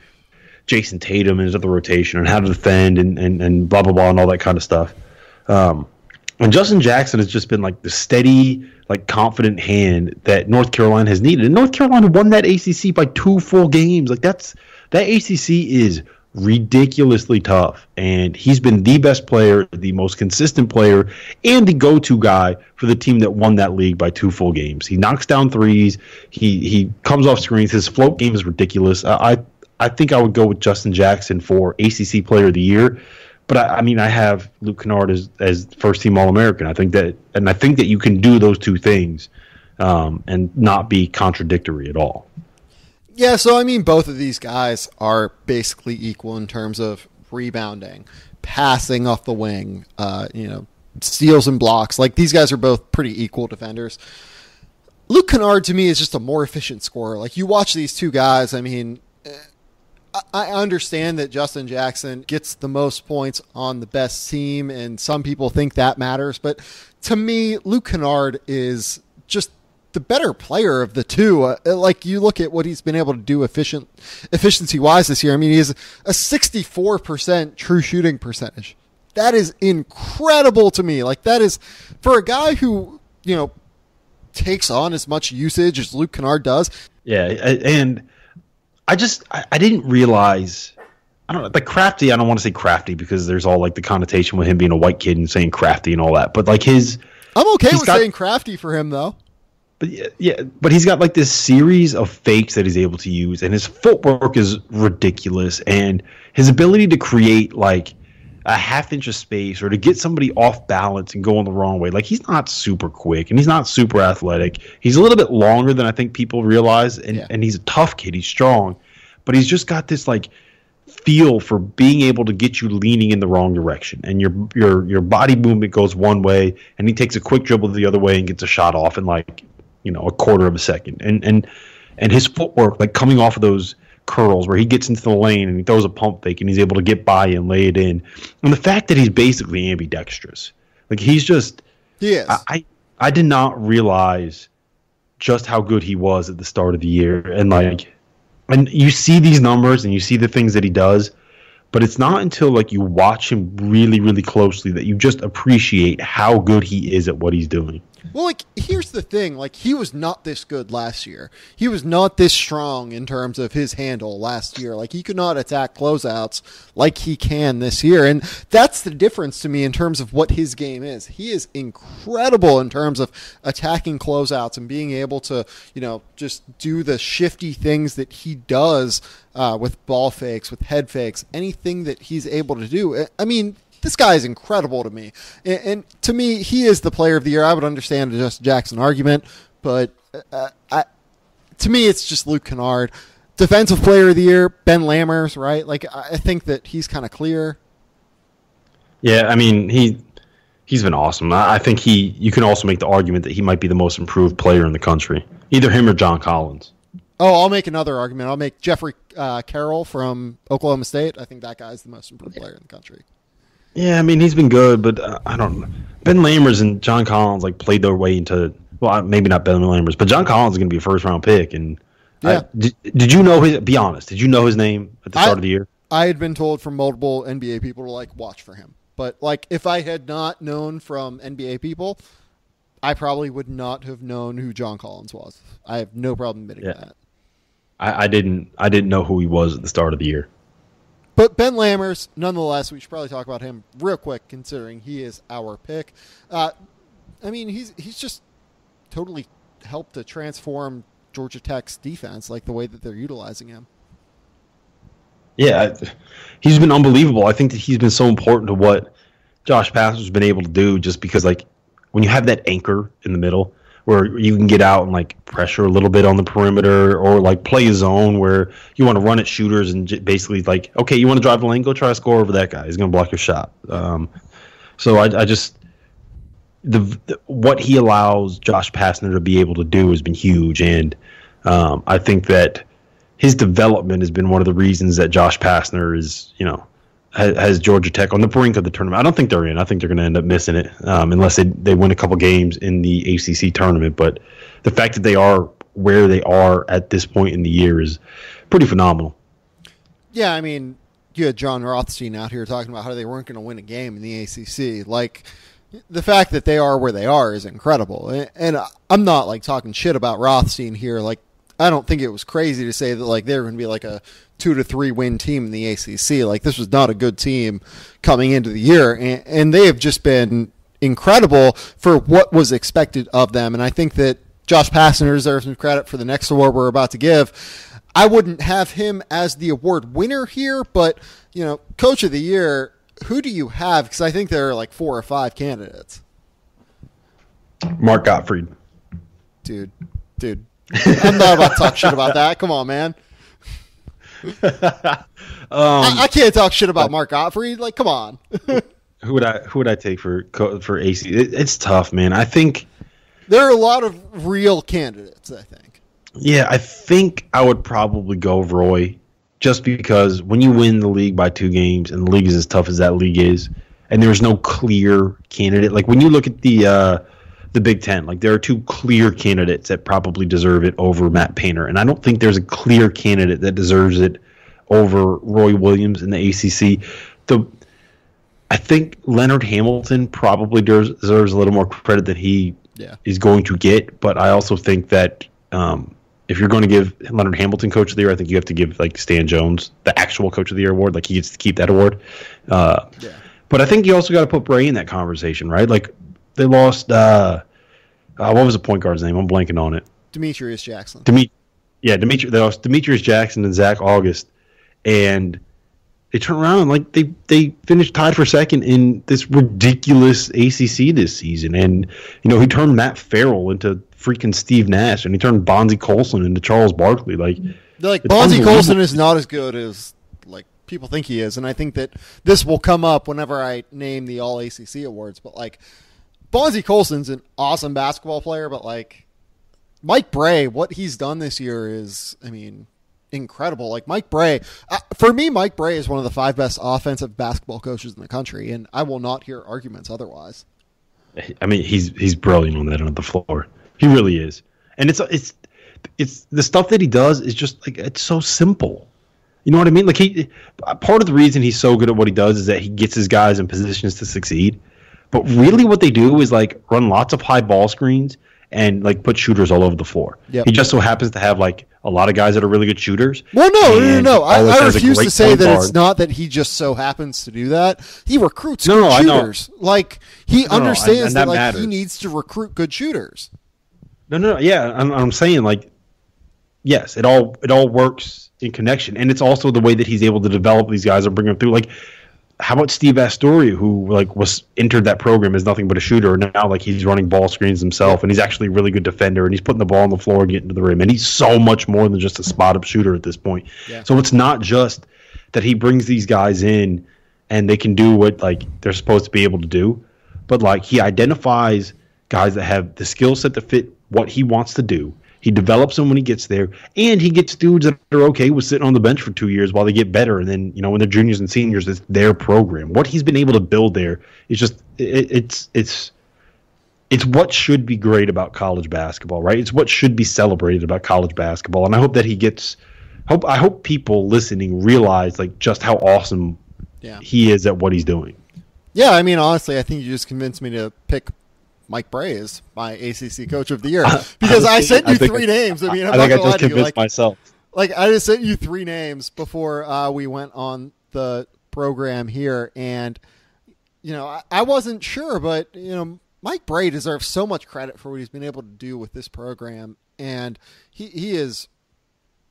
Jason Tatum into the rotation and how to defend and blah blah blah and all that kind of stuff. And Justin Jackson has just been the steady, confident hand that North Carolina has needed. And North Carolina won that ACC by 2 full games. That ACC is ridiculously tough, and he's been the best player, the most consistent player, and the go-to guy for the team that won that league by 2 full games. He knocks down threes. He comes off screens. His float game is ridiculous. I think I would go with Justin Jackson for ACC Player of the Year, but I have Luke Kennard as first-team All-American. I think that you can do those two things and not be contradictory at all. Yeah, so both of these guys are basically equal in terms of rebounding, passing off the wing, steals and blocks. Like, these guys are both pretty equal defenders. Luke Kennard, to me, is just a more efficient scorer. Like, you watch these two guys, I mean, I understand that Justin Jackson gets the most points on the best team, and some people think that matters. But to me, Luke Kennard is just the better player of the two. Like, you look at what he's been able to do efficiency-wise this year. I mean, he has a 64% true shooting percentage. That is incredible to me. Like, that is, for a guy who, takes on as much usage as Luke Kennard does. Yeah, and I didn't realize, I don't know, like crafty, I don't want to say crafty because there's all like the connotation with him being a white kid and saying crafty and all that. But like I'm okay with saying crafty for him though. But yeah, but he's got like this series of fakes that he's able to use, and his footwork is ridiculous, and his ability to create like a half inch of space or to get somebody off balance and go in the wrong way. Like, he's not super quick and he's not super athletic. He's a little bit longer than I think people realize, and he's a tough kid. He's strong, but he's just got this like feel for being able to get you leaning in the wrong direction, and your body movement goes one way, and he takes a quick dribble the other way and gets a shot off in like a quarter of a second. And his footwork, like coming off of those curls where he gets into the lane and he throws a pump fake and he's able to get by and lay it in. And the fact that he's basically ambidextrous. Like, he's just... He is. I did not realize just how good he was at the start of the year. And you see these numbers and you see the things that he does, but it's not until like you watch him really, really closely that you just appreciate how good he is at what he's doing. Well, like, here's the thing. Like, he was not this good last year. He was not this strong in terms of his handle last year. Like, he could not attack closeouts like he can this year. And that's the difference to me in terms of what his game is. He is incredible in terms of attacking closeouts and being able to, just do the shifty things that he does with ball fakes, with head fakes, anything that he's able to do. I mean, this guy is incredible to me. And to me, he is the player of the year. I would understand the Justin Jackson argument, but to me, it's just Luke Kennard. Defensive player of the year, Ben Lammers, right? Like, I think that he's kind of clear. Yeah, I mean, he's been awesome. I think you can also make the argument that he might be the most improved player in the country. Either him or John Collins. Oh, I'll make another argument. I'll make Jeffrey Carroll from Oklahoma State. I think that guy's the most improved player in the country. Yeah, I mean, he's been good, but I don't know. Ben Lammers and John Collins played their way into, well, maybe not Ben Lammers, but John Collins is going to be a first-round pick. And yeah. Did you know be honest, did you know his name at the start of the year? I had been told from multiple NBA people to, watch for him. But, if I had not known from NBA people, I probably would not have known who John Collins was. I have no problem admitting that. I didn't know who he was at the start of the year. But Ben Lammers, nonetheless, we should probably talk about him real quick, considering he is our pick. I mean, he's just totally helped to transform Georgia Tech's defense, the way that they're utilizing him. Yeah, he's been unbelievable. I think that he's been so important to what Josh Pastner's been able to do, just because, when you have that anchor in the middle, where you can get out and pressure a little bit on the perimeter, or play a zone where you want to run at shooters and basically okay, you want to drive the lane, go try to score over that guy. He's going to block your shot. So I just what he allows Josh Pastner to be able to do has been huge, and I think that his development has been one of the reasons that Josh Pastner is has Georgia Tech on the brink of the tournament. I don't think they're in. I think they're going to end up missing it unless they win a couple games in the ACC tournament. But the fact that they are where they are at this point in the year is pretty phenomenal. Yeah, I mean, you had John Rothstein out here talking about how they weren't going to win a game in the ACC. The fact that they are where they are is incredible. And I'm not, talking shit about Rothstein here. I don't think it was crazy to say that they were going to be a 2 to 3 win team in the ACC. This was not a good team coming into the year, and they have just been incredible for what was expected of them. And I think that Josh Pastner deserves some credit for the next award we're about to give. I wouldn't have him as the award winner here, but Coach of the Year, who do you have? Because I think there are 4 or 5 candidates. Mark Gottfried. Dude. I'm not about to talk shit about that. Come on, man. I can't talk shit about Mark Gottfried. Like, come on. Who would I take for AC? It's tough, man. I think there are a lot of real candidates. I think. Yeah, I think I would probably go Roy, just because when you win the league by 2 games and the league is as tough as that league is, and there's no clear candidate. Like when you look at the Big Ten, like there are 2 clear candidates that probably deserve it over Matt Painter, and I don't think there's a clear candidate that deserves it over Roy Williams in the ACC. I think Leonard Hamilton probably deserves a little more credit than he is going to get, but I also think that if you're going to give Leonard Hamilton Coach of the Year, I think you have to give like Stan Jones the actual Coach of the Year award. Like he gets to keep that award. But I think you also got to put Brey in that conversation, right? Like they lost. What was the point guard's name? I'm blanking on it. Demetrius Jackson. They lost Demetrius Jackson and Zach August, and they turned around and like they finished tied for second in this ridiculous ACC this season. And he turned Matt Farrell into freaking Steve Nash, and he turned Bonzie Colson into Charles Barkley. Like Bonzie Colson is not as good as like people think he is, and I think that this will come up whenever I name the All-ACC awards. But like Bonzie Colson's an awesome basketball player, but like Mike Brey, what he's done this year is, incredible. Like Mike Brey, for me, Mike Brey is one of the 5 best offensive basketball coaches in the country, and I will not hear arguments otherwise. He's brilliant on that end of the floor. He really is, and it's the stuff that he does is just like it's so simple. You know what I mean? Like part of the reason he's so good at what he does is that he gets his guys in positions to succeed. But really, what they do is like run lots of high ball screens and like put shooters all over the floor. Yep. He just so happens to have like a lot of guys that are really good shooters. Well, no. I refuse to say that it's not that he just so happens to do that. He recruits good shooters. Like he understands that like he needs to recruit good shooters. No. Yeah, I'm saying like, yes, it all works in connection, and it's also the way that he's able to develop these guys and bring them through. Like, how about Steve Astoria, who like entered that program as nothing but a shooter, and now like he's running ball screens himself, and he's actually a really good defender, and he's putting the ball on the floor and getting to the rim, and he's so much more than just a spot-up shooter at this point. Yeah. So it's not just that he brings these guys in and they can do what like they're supposed to be able to do, but like he identifies guys that have the skill set to fit what he wants to do. He develops them when he gets there, and he gets dudes that are okay with sitting on the bench for 2 years while they get better. And then, when they're juniors and seniors, it's their program. What he's been able to build there is just it's what should be great about college basketball, right? It's what should be celebrated about college basketball. And I hope that I hope people listening realize like just how awesome he is at what he's doing. Yeah, honestly, I think you just convinced me to pick Mike Brey is my ACC Coach of the Year because I sent you 3 names. I'm I think I just convinced myself. Like I just sent you 3 names before we went on the program here, and I wasn't sure, but Mike Brey deserves so much credit for what he's been able to do with this program, and he is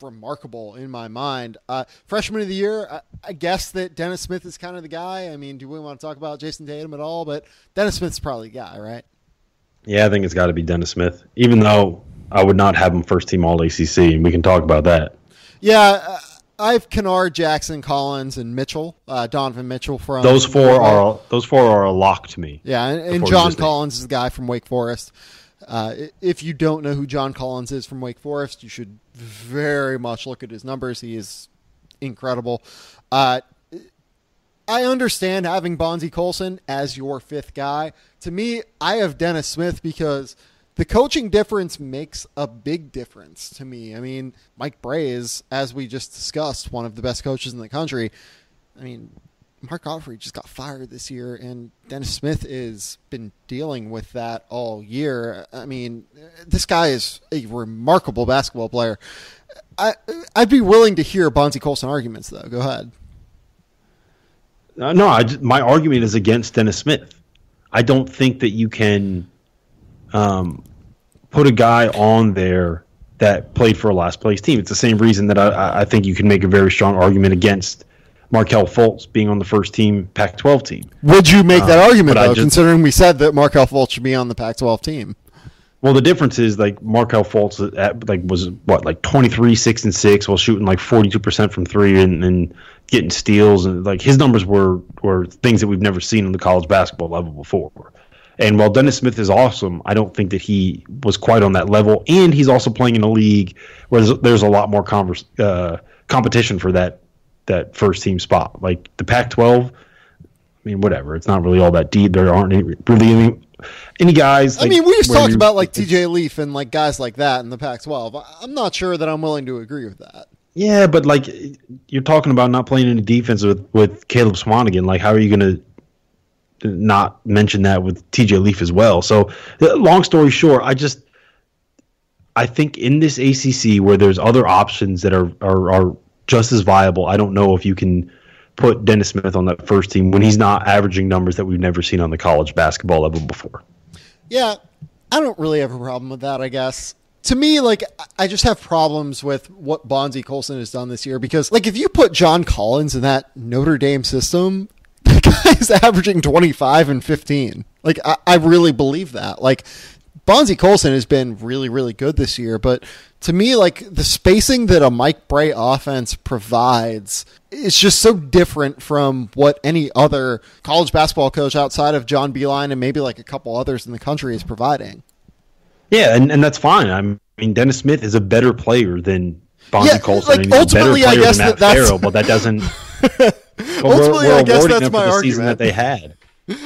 remarkable in my mind. Freshman of the year, I guess that Dennis Smith is kind of the guy. Do we want to talk about Jason Tatum at all? But Dennis Smith's probably the guy, right? Yeah, I think it's got to be Dennis Smith, even though I would not have him first team All-ACC, and we can talk about that. Yeah, I have Kennard, Jackson, Collins, and Mitchell, Donovan Mitchell from those four are a lock to me. Yeah, and John Collins is the guy from Wake Forest. If you don't know who John Collins is from Wake Forest, you should very much look at his numbers. He is incredible. I understand having Bonzie Colson as your 5th guy. To me, I have Dennis Smith because the coaching difference makes a big difference to me. Mike Brey is, as we just discussed, one of the best coaches in the country. Mark Gottfried just got fired this year, and Dennis Smith has been dealing with that all year. This guy is a remarkable basketball player. I'd be willing to hear Bonzie Colson arguments, though. Go ahead. No, my argument is against Dennis Smith. I don't think that you can put a guy on there that played for a last place team. It's the same reason that I think you can make a very strong argument against Markelle Fultz being on the first team Pac-12 team. Would you make that argument, though, considering we said that Markelle Fultz should be on the Pac-12 team? Well, the difference is like Markelle Fultz was what, like 23, 6 and 6 while shooting like 42% from three and getting steals, and like his numbers were things that we've never seen on the college basketball level before. And while Dennis Smith is awesome, I don't think that he was quite on that level. And he's also playing in a league where there's a lot more competition for that first team spot. Like the Pac-12, I mean, whatever. It's not really all that deep. There aren't really any guys. I mean, we just talked about like TJ Leaf and like guys like that in the Pac-12. I'm not sure that I'm willing to agree with that. Yeah, but like you're talking about not playing any defense with Caleb Swanigan. Like, how are you going to not mention that with TJ Leaf as well? So, long story short, I think in this ACC where there's other options that are just as viable, I don't know if you can put Dennis Smith on that first team when he's not averaging numbers that we've never seen on the college basketball level before. Yeah, I don't really have a problem with that, I guess. To me, like, I just have problems with what Bonzie Colson has done this year because, like, if you put John Collins in that Notre Dame system, the guy's averaging 25 and 15. Like, I really believe that. Like, Bonzie Colson has been really, really good this year, but to me, like, the spacing that a Mike Brey offense provides is just so different from what any other college basketball coach outside of John Beilein and maybe like a couple others in the country is providing. Yeah, and that's fine. I mean, Dennis Smith is a better player than Bonzie Colson. Like, and he's ultimately, a better player I guess than Matt that's Farrell, but that doesn't. Ultimately, I guess that's my argument. The season that they had.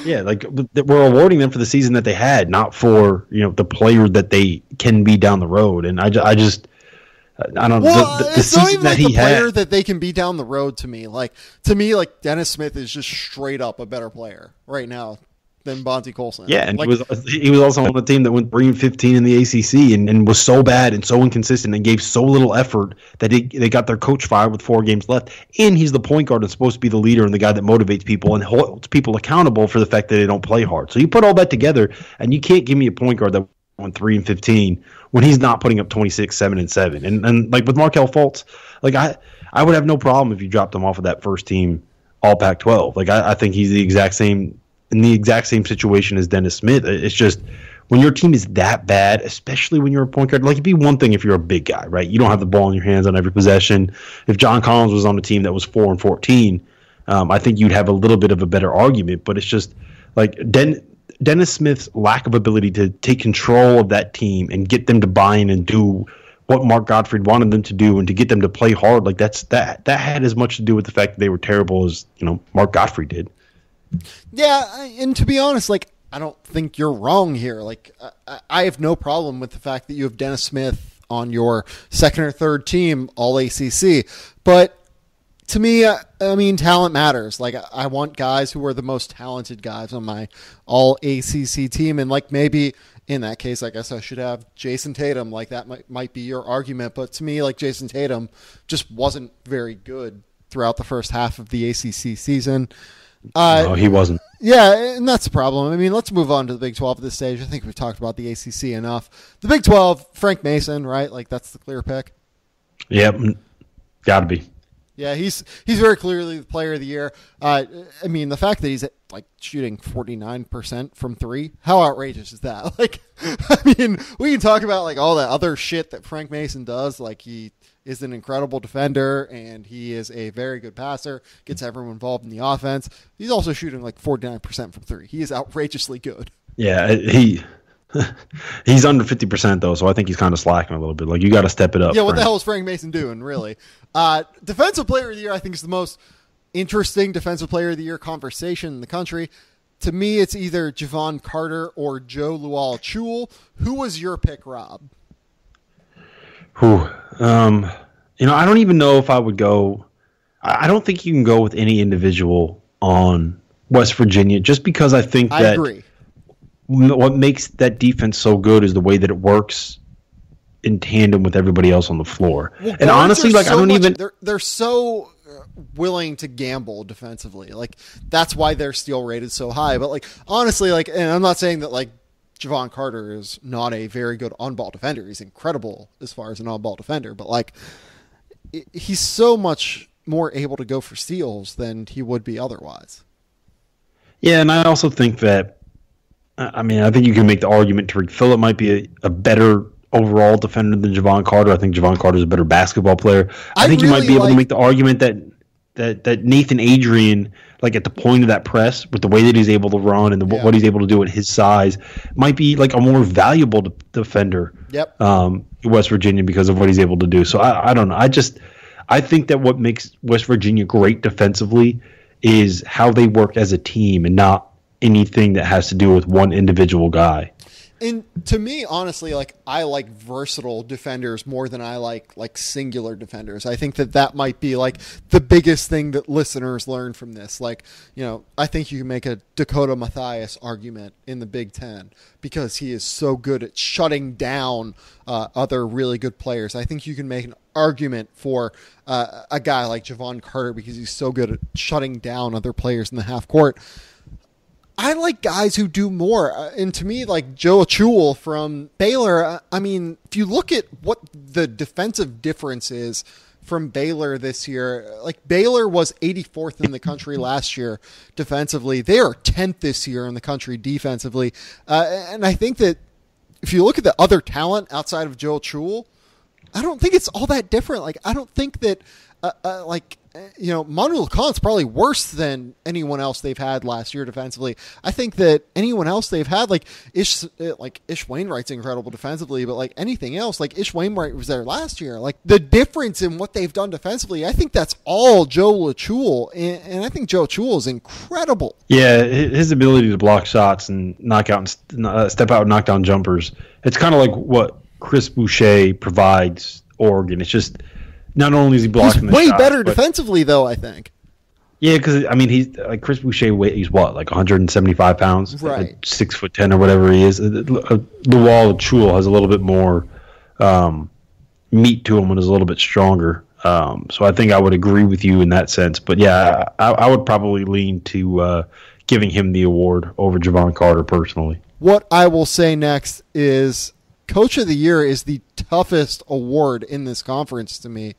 Yeah, like we're awarding them for the season that they had, not for the player that they can be down the road. And I don't know. Well, the it's not even that like he the player had, that they can be down the road to me. Like Dennis Smith is just straight up a better player right now than Bonzie Colson. Yeah, and like, he was also on the team that went 3-15 in the ACC and was so bad and so inconsistent and gave so little effort that they got their coach fired with 4 games left. And he's the point guard and supposed to be the leader and the guy that motivates people and holds people accountable for the fact that they don't play hard. So you put all that together, and you can't give me a point guard that went 3-15 when he's not putting up 26, 7 and 7. And like with Markelle Fultz, like I would have no problem if you dropped him off of that first team All Pac-12. Like I think he's in the exact same situation as Dennis Smith. It's just when your team is that bad, especially when you're a point guard, like it'd be one thing if you're a big guy, right? You don't have the ball in your hands on every possession. If John Collins was on a team that was 4-14, I think you'd have a little bit of a better argument. But it's just like Dennis Smith's lack of ability to take control of that team and get them to buy in and do what Mark Gottfried wanted them to do and to get them to play hard. Like that had as much to do with the fact that they were terrible as Mark Gottfried did. Yeah, and to be honest, like, I don't think you're wrong here. Like, I have no problem with the fact that you have Dennis Smith on your second or third team All-ACC. But to me, I mean, talent matters. Like, I want guys who are the most talented guys on my All-ACC team. And, like, maybe in that case, I guess I should have Jason Tatum. Like, that might be your argument. But to me, like, Jason Tatum just wasn't very good throughout the first half of the ACC season. No, he wasn't. Yeah, and that's the problem. I mean, let's move on to the Big 12 at this stage. I think we've talked about the ACC enough. The Big 12, Frank Mason, right? Like, that's the clear pick. Yep, got to be. Yeah, he's very clearly the player of the year. I mean, the fact that he's like shooting 49% from three, how outrageous is that? Like, I mean, we can talk about like all that other shit that Frank Mason does. Like, he is an incredible defender and he is a very good passer, gets everyone involved in the offense. He's also shooting like 49% from three. He is outrageously good. Yeah, he's under 50% though, so I think he's kind of slacking a little bit. Like, you got to step it up. Yeah, what the hell is Frank Mason doing, really? Defensive player of the year, I think, is the most interesting defensive player of the year conversation in the country. To me, it's either Jevon Carter or Joe Lual-Acuil. Who was your pick, Rob? I don't even know if I would go. I don't think you can go with any individual on West Virginia, just because I think that I agree. What makes that defense so good is the way that it works in tandem with everybody else on the floor. Well, and honestly, like, I don't even. They're so willing to gamble defensively. Like, that's why their steal rate is so high. But like, honestly, like, and I'm not saying that like Jevon Carter is not a very good on-ball defender. He's incredible as far as an on-ball defender, but like, he's so much more able to go for steals than he would be otherwise. Yeah, and I also think that I mean, I think you can make the argument Tariq Phillip might be a better overall defender than Javon Carter. I think Javon Carter is a better basketball player. I think really you might be able to make the argument that Nathan Adrian, like at the point of that press, with the way that he's able to run and what he's able to do at his size, might be like a more valuable defender. Yep. In West Virginia because of what he's able to do. So I don't know. I think that what makes West Virginia great defensively is how they work as a team and not anything that has to do with one individual guy. And to me, honestly, like I like versatile defenders more than I like singular defenders. I think that might be like the biggest thing that listeners learn from this. Like, I think you can make a Dakota Mathias argument in the Big Ten because he is so good at shutting down other really good players. I think you can make an argument for a guy like Javon Carter because he's so good at shutting down other players in the half court. I like guys who do more. And to me, like Joe-Acuil from Baylor, I mean, if you look at what the defensive difference is from Baylor this year, like Baylor was 84th in the country last year defensively. They are 10th this year in the country defensively. And I think that if you look at the other talent outside of Joe-Acuil, I don't think it's all that different. Like, I don't think that, Manuel Khan's probably worse than anyone else they've had last year defensively. I think that anyone else they've had, Ish Wainwright's incredible defensively, but like anything else, like Ish Wainwright was there last year. Like the difference in what they've done defensively, I think that's all Joe-Acuil, and I think Joe-Acuil is incredible. Yeah, his ability to block shots and knock out and step out and knock down jumpers. It's kind of like what Chris Boucher provides Oregon. It's just not only is he blocking the shots, he's way better defensively, though, I think. Yeah, because, I mean, he's like Chris Boucher, he's what, like 175 pounds? Right. Like 6'10" or whatever he is. Lual-Acuil has a little bit more meat to him and is a little bit stronger. So I think I would agree with you in that sense. But, yeah, I would probably lean to giving him the award over Javon Carter personally. What I will say next is Coach of the Year is the toughest award in this conference to me.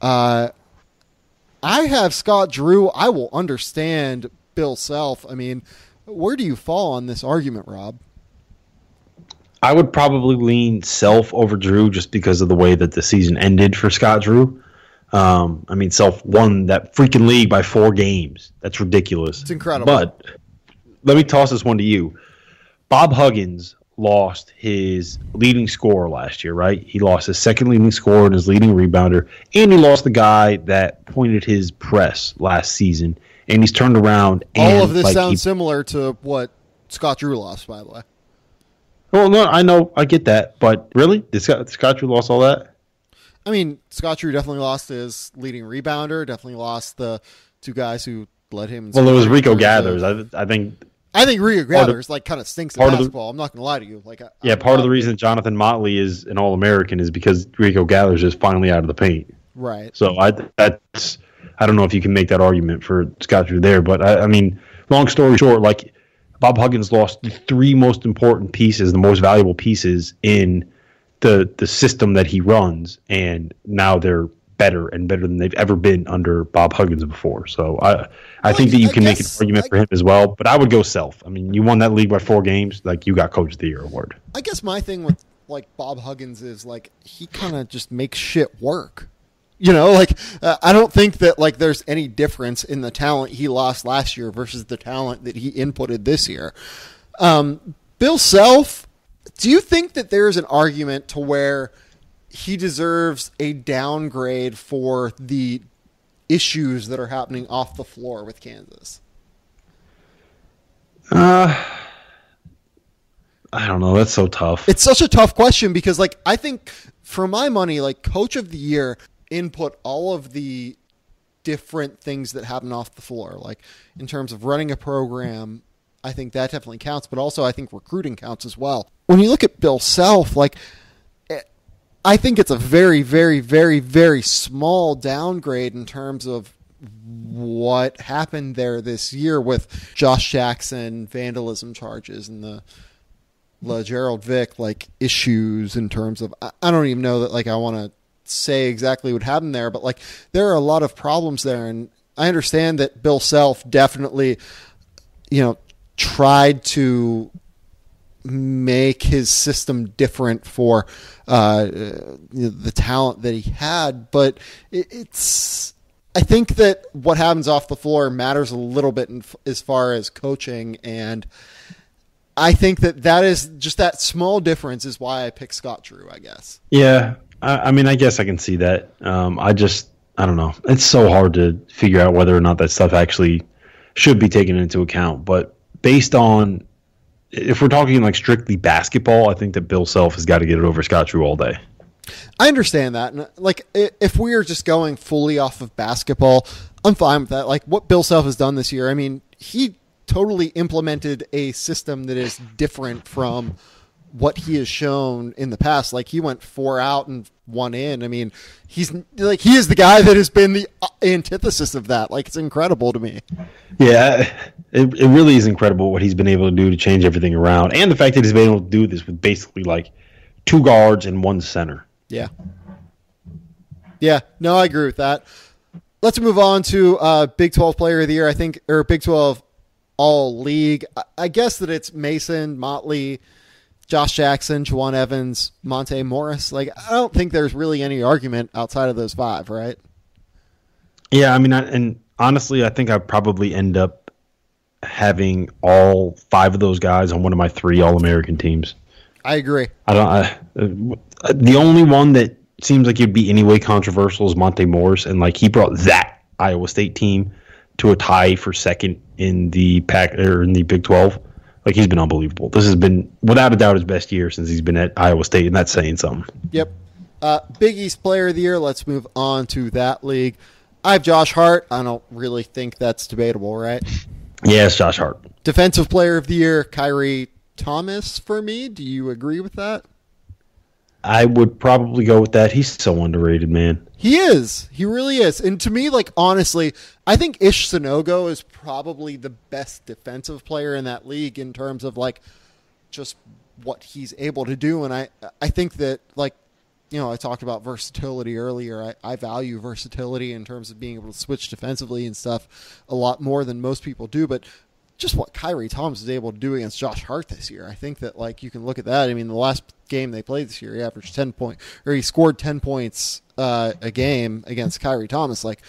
I have Scott Drew. I will understand Bill Self. I mean, where do you fall on this argument, Rob? I would probably lean Self over Drew just because of the way that the season ended for Scott Drew. I mean, Self won that freaking league by 4 games. That's ridiculous. It's incredible. But let me toss this one to you. Bob Huggins lost his leading scorer last year, right? He lost his second leading scorer and his leading rebounder, and he lost the guy that pointed his press last season, and he's turned around. And all of this sounds similar to what Scott Drew lost, by the way. Well, no, I know, I get that, but really? Did Scott Drew lost all that? I mean, Scott Drew definitely lost his leading rebounder, definitely lost the 2 guys who led him. Well, it was Rico Gathers. I think Rico Gathers kind of stinks at basketball. I'm not going to lie to you. Part of the reason Johnathan Motley is an All-American is because Rico Gathers is finally out of the paint. Right. So I don't know if you can make that argument for Scott Drew there, but I mean, long story short, like Bob Huggins lost the 3 most important pieces, the most valuable pieces in the system that he runs, and now they're better than they've ever been under Bob Huggins before. So I think that you can make an argument for him as well, but I would go Self. I mean, you won that league by 4 games, like you got Coach of the Year award. I guess my thing with like Bob Huggins is like he kind of just makes shit work. I don't think that like there's any difference in the talent he lost last year versus the talent that he inputted this year. Bill Self, do you think that there's an argument to where he deserves a downgrade for the issues that are happening off the floor with Kansas? I don't know. That's so tough. It's such a tough question because, like, I think for my money, like, Coach of the Year input all of the different things that happen off the floor. Like, in terms of running a program, I think that definitely counts, but also I think recruiting counts as well. When you look at Bill Self, like, I think it's a very, very, very, very small downgrade in terms of what happened there this year with Josh Jackson vandalism charges and the Gerald Vick like issues in terms of, I don't even know that like I want to say exactly what happened there, but like there are a lot of problems there, and I understand that Bill Self definitely, tried to make his system different for the talent that he had. But I think that what happens off the floor matters a little bit as far as coaching, and I think that is just that small difference is why I picked Scott Drew, I guess. Yeah, I mean, I guess I can see that. I don't know. It's so hard to figure out whether or not that stuff actually should be taken into account. But based on, if we're talking like strictly basketball, I think that Bill Self has got to get it over Scott Drew all day. I understand that. And like, if we are just going fully off of basketball, I'm fine with that. Like what Bill Self has done this year, I mean, he totally implemented a system that is different from what he has shown in the past. Like he went 4 out and 1 in. I mean, he is the guy that has been the antithesis of that. Like it's incredible to me. Yeah, it really is incredible what he's been able to do to change everything around, and the fact that he's been able to do this with basically like 2 guards and 1 center. Yeah. Yeah. No, I agree with that. Let's move on to Big 12 Player of the Year. I think, or Big 12 All League. I guess that it's Mason, Motley, Josh Jackson, Juwan Evans, Monte Morris. Like, I don't think there's really any argument outside of those 5, right? Yeah, I mean, and honestly, I think I probably end up having all 5 of those guys on one of my 3 All-American teams. I agree. The only one that seems like it'd be anyway controversial is Monte Morris, and like he brought that Iowa State team to a tie for second in the Big 12. Like he's been unbelievable. This has been without a doubt his best year since he's been at Iowa State, and that's saying something. Yep. Big East Player of the Year. Let's move on to that league. I have Josh Hart. I don't really think that's debatable, right? Yeah, it's Josh Hart. Defensive Player of the Year, Khyri Thomas for me. Do you agree with that? I would probably go with that. He's so underrated, man. He is. He really is. And to me, like, honestly, I think Ish Sanogo is probably the best defensive player in that league in terms of, like, just what he's able to do. And I think that, like, you know, I talked about versatility earlier. I value versatility in terms of being able to switch defensively and stuff a lot more than most people do. But just what Khyri Thomas is able to do against Josh Hart this year, I think that, like, you can look at that. I mean, the last game they played this year, he averaged 10 points, or he scored 10 points a game against Khyri Thomas. Like,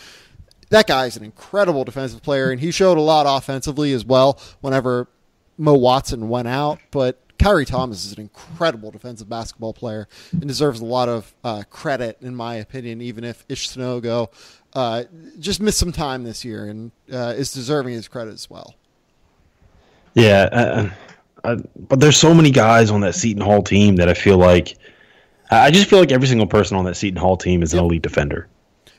that guy's an incredible defensive player, and he showed a lot offensively as well whenever Mo Watson went out. But Khyri Thomas is an incredible defensive basketball player and deserves a lot of credit, in my opinion, even if Ish Sanogo just missed some time this year and is deserving his credit as well. Yeah, but there's so many guys on that Seton Hall team that I just feel like every single person on that Seton Hall team is an elite defender.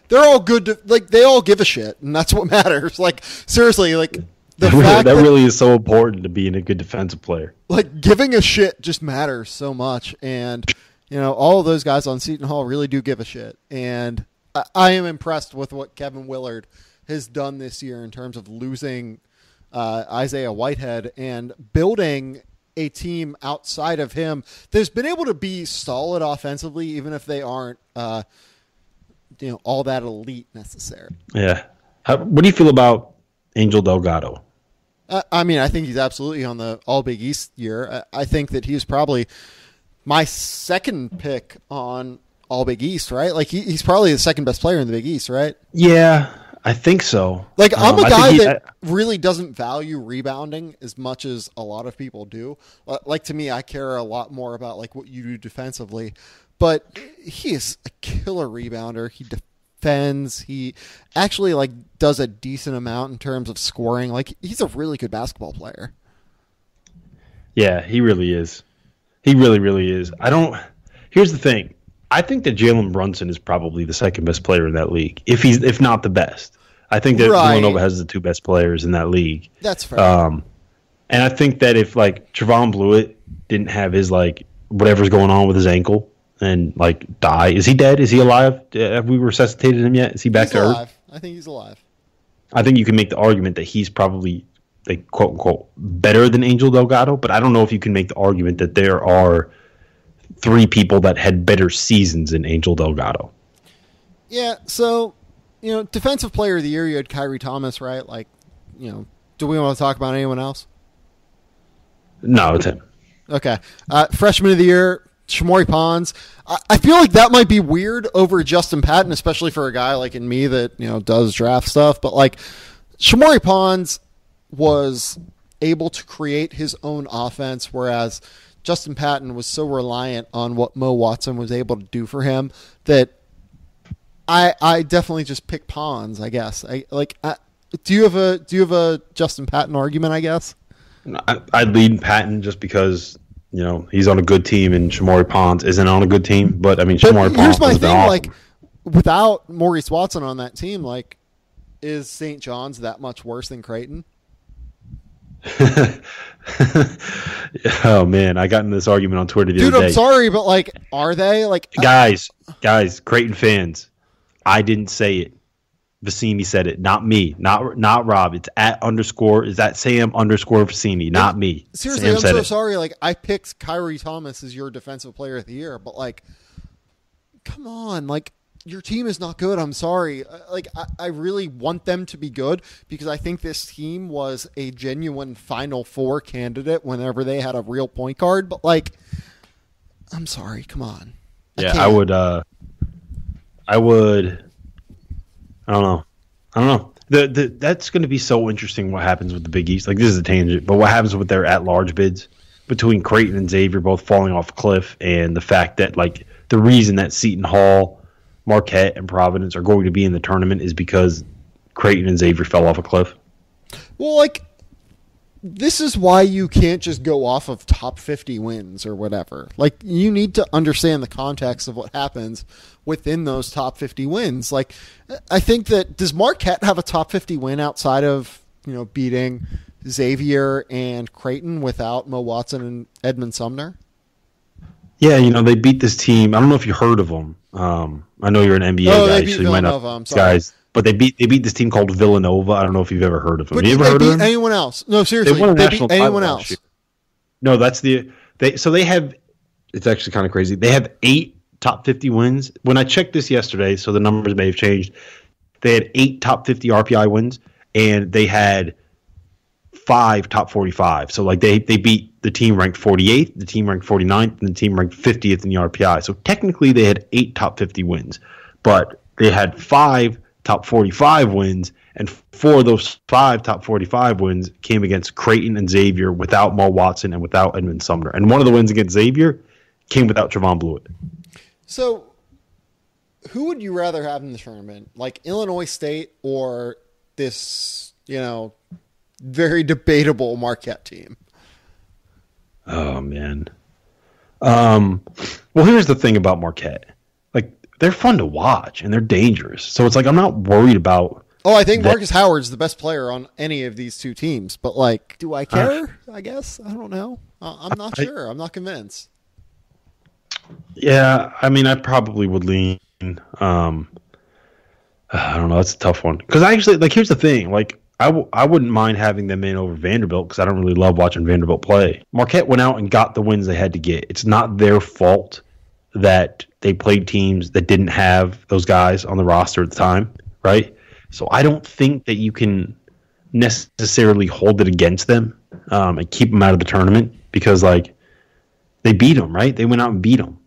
They're all good. They all give a shit, and that's what matters. Like, seriously, like that really is so important to being a good defensive player. Like, giving a shit just matters so much, and you know, all of those guys on Seton Hall really do give a shit. And I am impressed with what Kevin Willard has done this year in terms of losing Isaiah Whitehead and building a team outside of him that's been able to be solid offensively, even if they aren't, all that elite necessarily. Yeah. What do you feel about Angel Delgado? I mean, I think he's absolutely on the All Big East year. I think that he's probably my second pick on All Big East, right? Like he's probably the second best player in the Big East, right? Yeah. I think so. Like, I'm a guy that really doesn't value rebounding as much as a lot of people do. Like, to me, I care a lot more about, like, what you do defensively. But he is a killer rebounder. He defends. He actually, like, does a decent amount in terms of scoring. Like, he's a really good basketball player. Yeah, he really is. He really, really is. Here's the thing. I think that Jalen Brunson is probably the second best player in that league, if not the best. I think that Villanova has the 2 best players in that league. That's fair. And I think that if like Trevon Blewett didn't have his like whatever's going on with his ankle and like die, is he dead? Is he alive? Have we resuscitated him yet? Is he back to Earth? I think he's alive. I think you can make the argument that he's probably like quote unquote better than Angel Delgado, but I don't know if you can make the argument that there are 3 people that had better seasons than Angel Delgado. Yeah, so, Defensive Player of the Year, you had Khyri Thomas, right? Like, do we want to talk about anyone else? No, it's him. Okay. Freshman of the year, Shamorie Ponds. I feel like that might be weird over Justin Patton, especially for a guy like in me that, does draft stuff. But like Shamorie Ponds was able to create his own offense, whereas Justin Patton was so reliant on what Mo Watson was able to do for him that I definitely just pick Ponds, I guess. Do you have a Justin Patton argument, I guess? I'd lead Patton just because he's on a good team and Shamorie Ponds isn't on a good team. But I mean, Shamorie Ponds. Here's my thing: like, without Maurice Watson on that team, like, is St. John's that much worse than Creighton? Oh man, I got in this argument on Twitter the other day. Dude, I'm sorry, but like, are they like guys? Creighton fans, I didn't say it. Vicini said it, not me, not Rob. It's @_ is that Sam_Vicini, not me. Seriously, I'm so sorry. Like, I picked Khyri Thomas as your defensive player of the year, but like, come on, like, your team is not good. I'm sorry. Like, I really want them to be good because I think this team was a genuine Final Four candidate whenever they had a real point guard. But like, I'm sorry. Come on. I would. I don't know. That's going to be so interesting what happens with the Big East. Like, this is a tangent, but what happens with their at-large bids between Creighton and Xavier both falling off a cliff, and the fact that, like, the reason that Seton Hall, Marquette, and Providence are going to be in the tournament is because Creighton and Xavier fell off a cliff. Well, like, this is why you can't just go off of top 50 wins or whatever. Like, you need to understand the context of what happens within those top 50 wins. Like, I think that, does Marquette have a top 50 win outside of, beating Xavier and Creighton without Mo Watson and Edmund Sumner? Yeah, they beat this team. I don't know if you heard of them. I know you're an NBA guy, so you might not, guys. But they beat this team called Villanova. I don't know if you've ever heard of them. But you did ever heard they of beat them? anyone else? No, seriously. They beat anyone else? No, that's they have. It's actually kind of crazy. They have 8 top 50 wins. When I checked this yesterday, so the numbers may have changed. They had 8 top 50 RPI wins, and they had 5 top 45. So like they beat the team ranked 48th, the team ranked 49th, and the team ranked 50th in the RPI. So technically they had 8 top 50 wins, but they had 5 top 45 wins, and 4 of those 5 top 45 wins came against Creighton and Xavier without Mo Watson and without Edmund Sumner. And one of the wins against Xavier came without Trevon Blewett. So who would you rather have in the tournament? Like Illinois State or this, very debatable Marquette team? Oh, man. Well, here's the thing about Marquette. Like, they're fun to watch, and they're dangerous. So it's like I'm not worried about... Oh, I think Marcus Howard's the best player on any of these two teams. But, like, do I care? I guess. I don't know. I'm not sure. I'm not convinced. Yeah, I mean, I probably would lean... I don't know. That's a tough one. Because I actually... Like, here's the thing. Like, I wouldn't mind having them in over Vanderbilt because I don't really love watching Vanderbilt play. Marquette went out and got the wins they had to get. It's not their fault that they played teams that didn't have those guys on the roster at the time, right? So I don't think that you can necessarily hold it against them and keep them out of the tournament because, like, they beat them, right? They went out and beat them.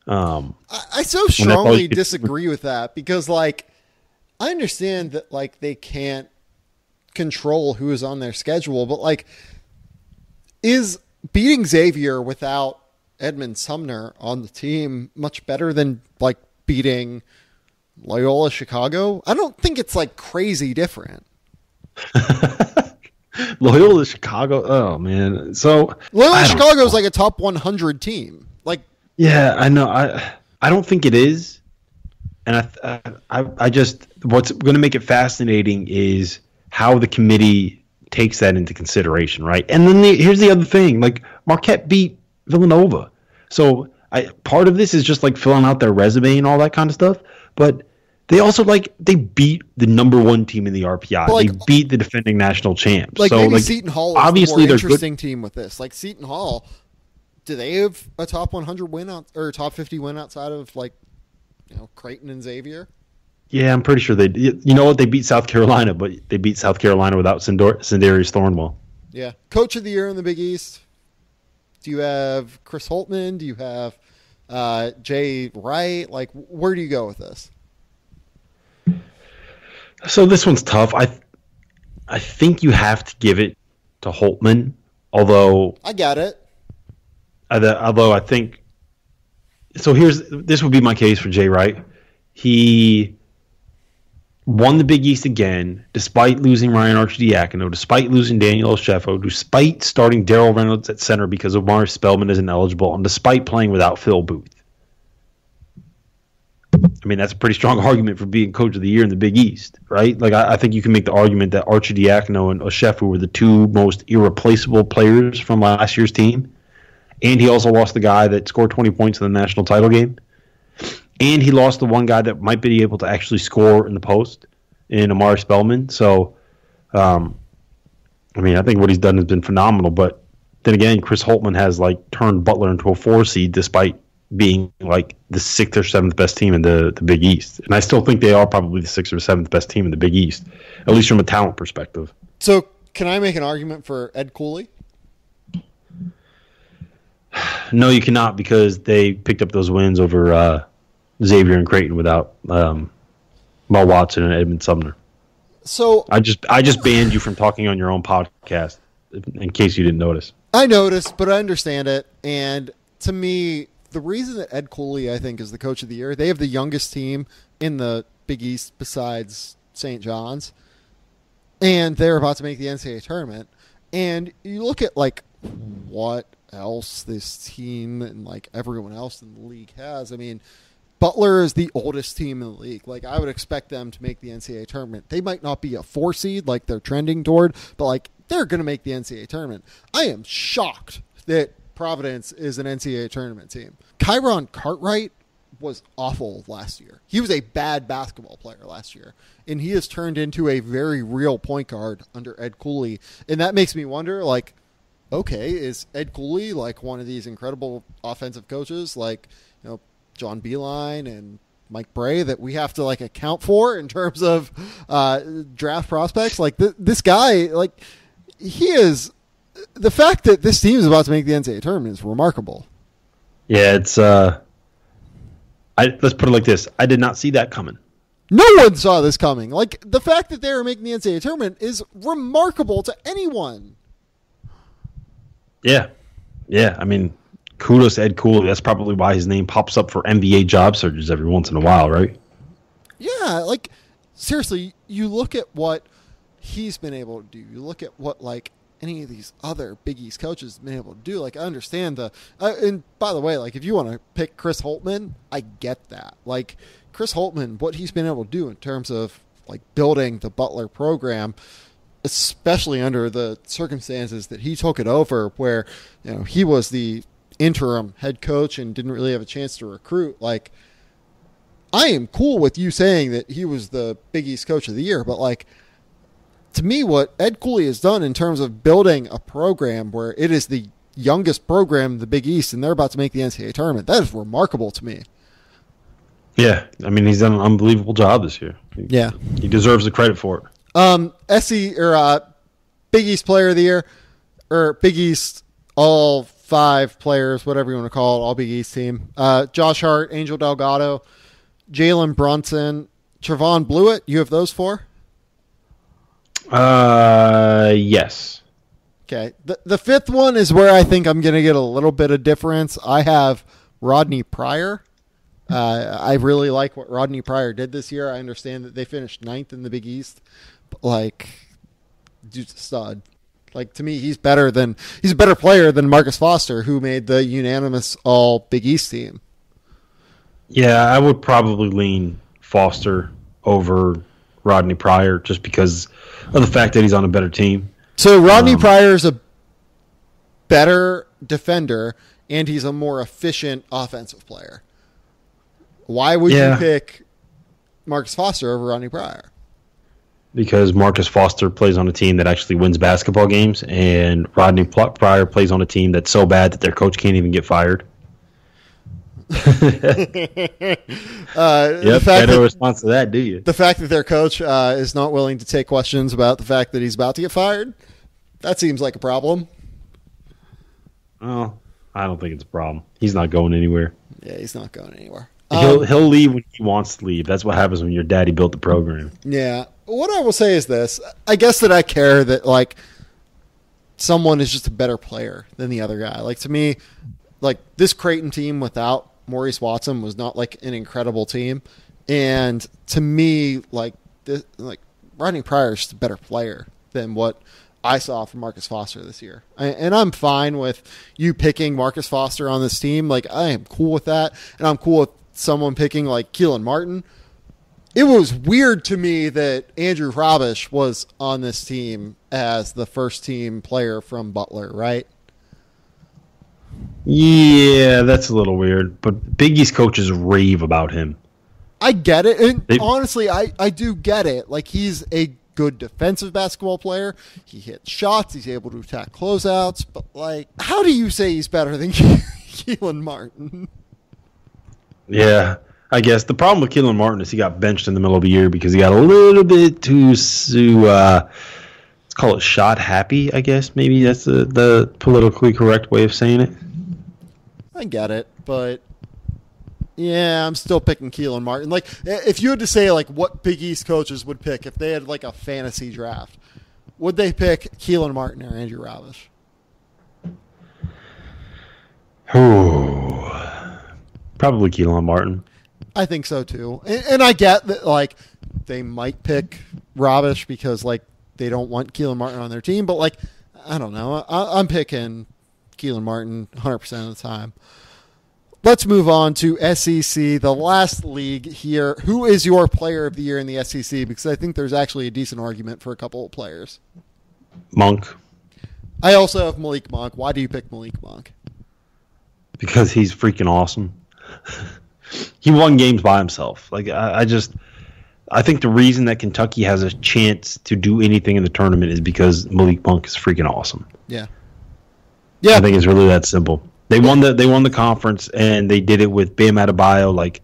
I so strongly disagree with that because, like, I understand that, like, they can't control who is on their schedule, but like, is beating Xavier without Edmund Sumner on the team much better than like beating Loyola Chicago? I don't think it's like crazy different. Loyola Chicago, oh man. So Loyola Chicago is like a top 100 team. Like, yeah, I know. I don't think it is, and I just what's going to make it fascinating is how the committee takes that into consideration, right? And then here's the other thing. Like, Marquette beat Villanova. So part of this is just, like, filling out their resume and all that kind of stuff. But they also, like, they beat the number 1 team in the RPI. Like, they beat the defending national champs. Like, so, maybe like, Seton Hall is obviously the more interesting team with this. Like, Seton Hall, do they have a top 100 win or top 50 win outside of, like, Creighton and Xavier? Yeah, I'm pretty sure they. You know what? They beat South Carolina, but they beat South Carolina without Sindarius Thornwell. Yeah, Coach of the Year in the Big East. Do you have Chris Holtmann? Do you have Jay Wright? Like, where do you go with this? So this one's tough. I think you have to give it to Holtmann, although I got it. Although I think so. This would be my case for Jay Wright. He won the Big East again, despite losing Ryan Arcidiacono, despite losing Daniel Oshefo, despite starting Daryl Reynolds at center because Omari Spellman isn't eligible, and despite playing without Phil Booth. I mean, that's a pretty strong argument for being coach of the year in the Big East, right? Like, I think you can make the argument that Arcidiacono and Oshefo were the two most irreplaceable players from last year's team. And he also lost the guy that scored 20 points in the national title game. And he lost the one guy that might be able to actually score in the post in Omari Spellman. So, I mean, I think what he's done has been phenomenal. But then again, Chris Holtmann has, like, turned Butler into a 4 seed despite being, like, the 6th or 7th best team in the Big East. And I still think they are probably the 6th or 7th best team in the Big East, at least from a talent perspective. So can I make an argument for Ed Cooley? No, you cannot, because they picked up those wins over Xavier and Creighton without Mo Watson and Edmund Sumner. So I just banned you from talking on your own podcast, in case you didn't notice. I noticed, but I understand it. And to me, the reason that Ed Cooley, I think, is the coach of the year, they have the youngest team in the Big East besides St. John's, and they're about to make the NCAA tournament. And you look at, like, what else this team and, like, everyone else in the league has. I mean, Butler is the oldest team in the league. Like, I would expect them to make the NCAA tournament. They might not be a 4 seed like they're trending toward, but, like, they're going to make the NCAA tournament. I am shocked that Providence is an NCAA tournament team. Kyron Cartwright was awful last year. He was a bad basketball player last year, and he has turned into a very real point guard under Ed Cooley. And that makes me wonder, like, okay, is Ed Cooley like one of these incredible offensive coaches like, you know, John Beilein and Mike Brey that we have to, like, account for in terms of draft prospects? Like, this guy, like, he is... The fact that this team is about to make the NCAA tournament is remarkable. Yeah, it's let's put it like this. I did not see that coming. No one saw this coming. Like, the fact that they are making the NCAA tournament is remarkable to anyone. Yeah. Yeah, I mean, kudos to Ed Cooley. That's probably why his name pops up for NBA job searches every once in a while, right? Yeah, like, seriously, you look at what he's been able to do. You look at what, like, any of these other Big East coaches have been able to do. Like, I understand and by the way, like, if you want to pick Chris Holtmann, I get that. Like, Chris Holtmann, what he's been able to do in terms of, like, building the Butler program, especially under the circumstances that he took it over, where, you know, he was the interim head coach and didn't really have a chance to recruit. Like, I am cool with you saying that he was the Big East coach of the year, but, like, to me, what Ed Cooley has done in terms of building a program where it is the youngest program in the Big East and they're about to make the NCAA tournament, that is remarkable to me. Yeah, I mean, he's done an unbelievable job this year. Yeah. He deserves the credit for it. SC or Big East Player of the Year, or Big East all 5 players, whatever you want to call it, all Big East team. Josh Hart, Angel Delgado, Jalen Brunson, Trevon Blewett. You have those 4? Yes. Okay. The 5th one is where I think I'm going to get a little bit of difference. I have Rodney Pryor. I really like what Rodney Pryor did this year. I understand that they finished 9th in the Big East, but, like, dude's a stud. Like, to me, he's a better player than Marcus Foster, who made the unanimous all Big East team. Yeah, I would probably lean Foster over Rodney Pryor just because of the fact that he's on a better team. So Rodney Pryor is a better defender, and he's a more efficient offensive player. Why would you pick Marcus Foster over Rodney Pryor? Because Marcus Foster plays on a team that actually wins basketball games, and Rodney Pryor plays on a team that's so bad that their coach can't even get fired. Better response to that, do you? The fact that their coach is not willing to take questions about the fact that he's about to get fired, that seems like a problem. Well, I don't think it's a problem. He's not going anywhere. Yeah, he's not going anywhere. He'll leave when he wants to leave. That's what happens when your daddy built the program. Yeah. What I will say is this. I guess that I care that, like, someone is just a better player than the other guy. Like, to me, like, this Creighton team without Maurice Watson was not, like, an incredible team. And to me, like Rodney Pryor is just a better player than what I saw from Marcus Foster this year. And I'm fine with you picking Marcus Foster on this team. Like, I am cool with that. And I'm cool with someone picking, like, Keelan Martin. It was weird to me that Andrew Rabish was on this team as the first-team player from Butler, right? Yeah, that's a little weird. But Big East coaches rave about him. I get it. And honestly, I do get it. Like, he's a good defensive basketball player. He hits shots. He's able to attack closeouts. But, like, how do you say he's better than Keelan Martin? Yeah, I guess. The problem with Keelan Martin is he got benched in the middle of the year because he got a little bit too, let's call it shot happy, I guess. Maybe that's the politically correct way of saying it. I get it, but yeah, I'm still picking Keelan Martin. Like, if you had to say, like, what Big East coaches would pick if they had, like, a fantasy draft, would they pick Keelan Martin or Andrew Rabish? Probably Keelan Martin. I think so, too. And I get that, like, they might pick Rabish because, like, they don't want Keelan Martin on their team. But, like, I don't know. I'm picking Keelan Martin 100% of the time. Let's move on to SEC, the last league here. Who is your player of the year in the SEC? Because I think there's actually a decent argument for a couple of players. Monk. I also have Malik Monk. Why do you pick Malik Monk? Because he's freaking awesome. He won games by himself. Like, I think the reason that Kentucky has a chance to do anything in the tournament is because Malik Monk is freaking awesome. Yeah. Yeah. I think it's really that simple. They won the conference, and they did it with Bam Adebayo, like,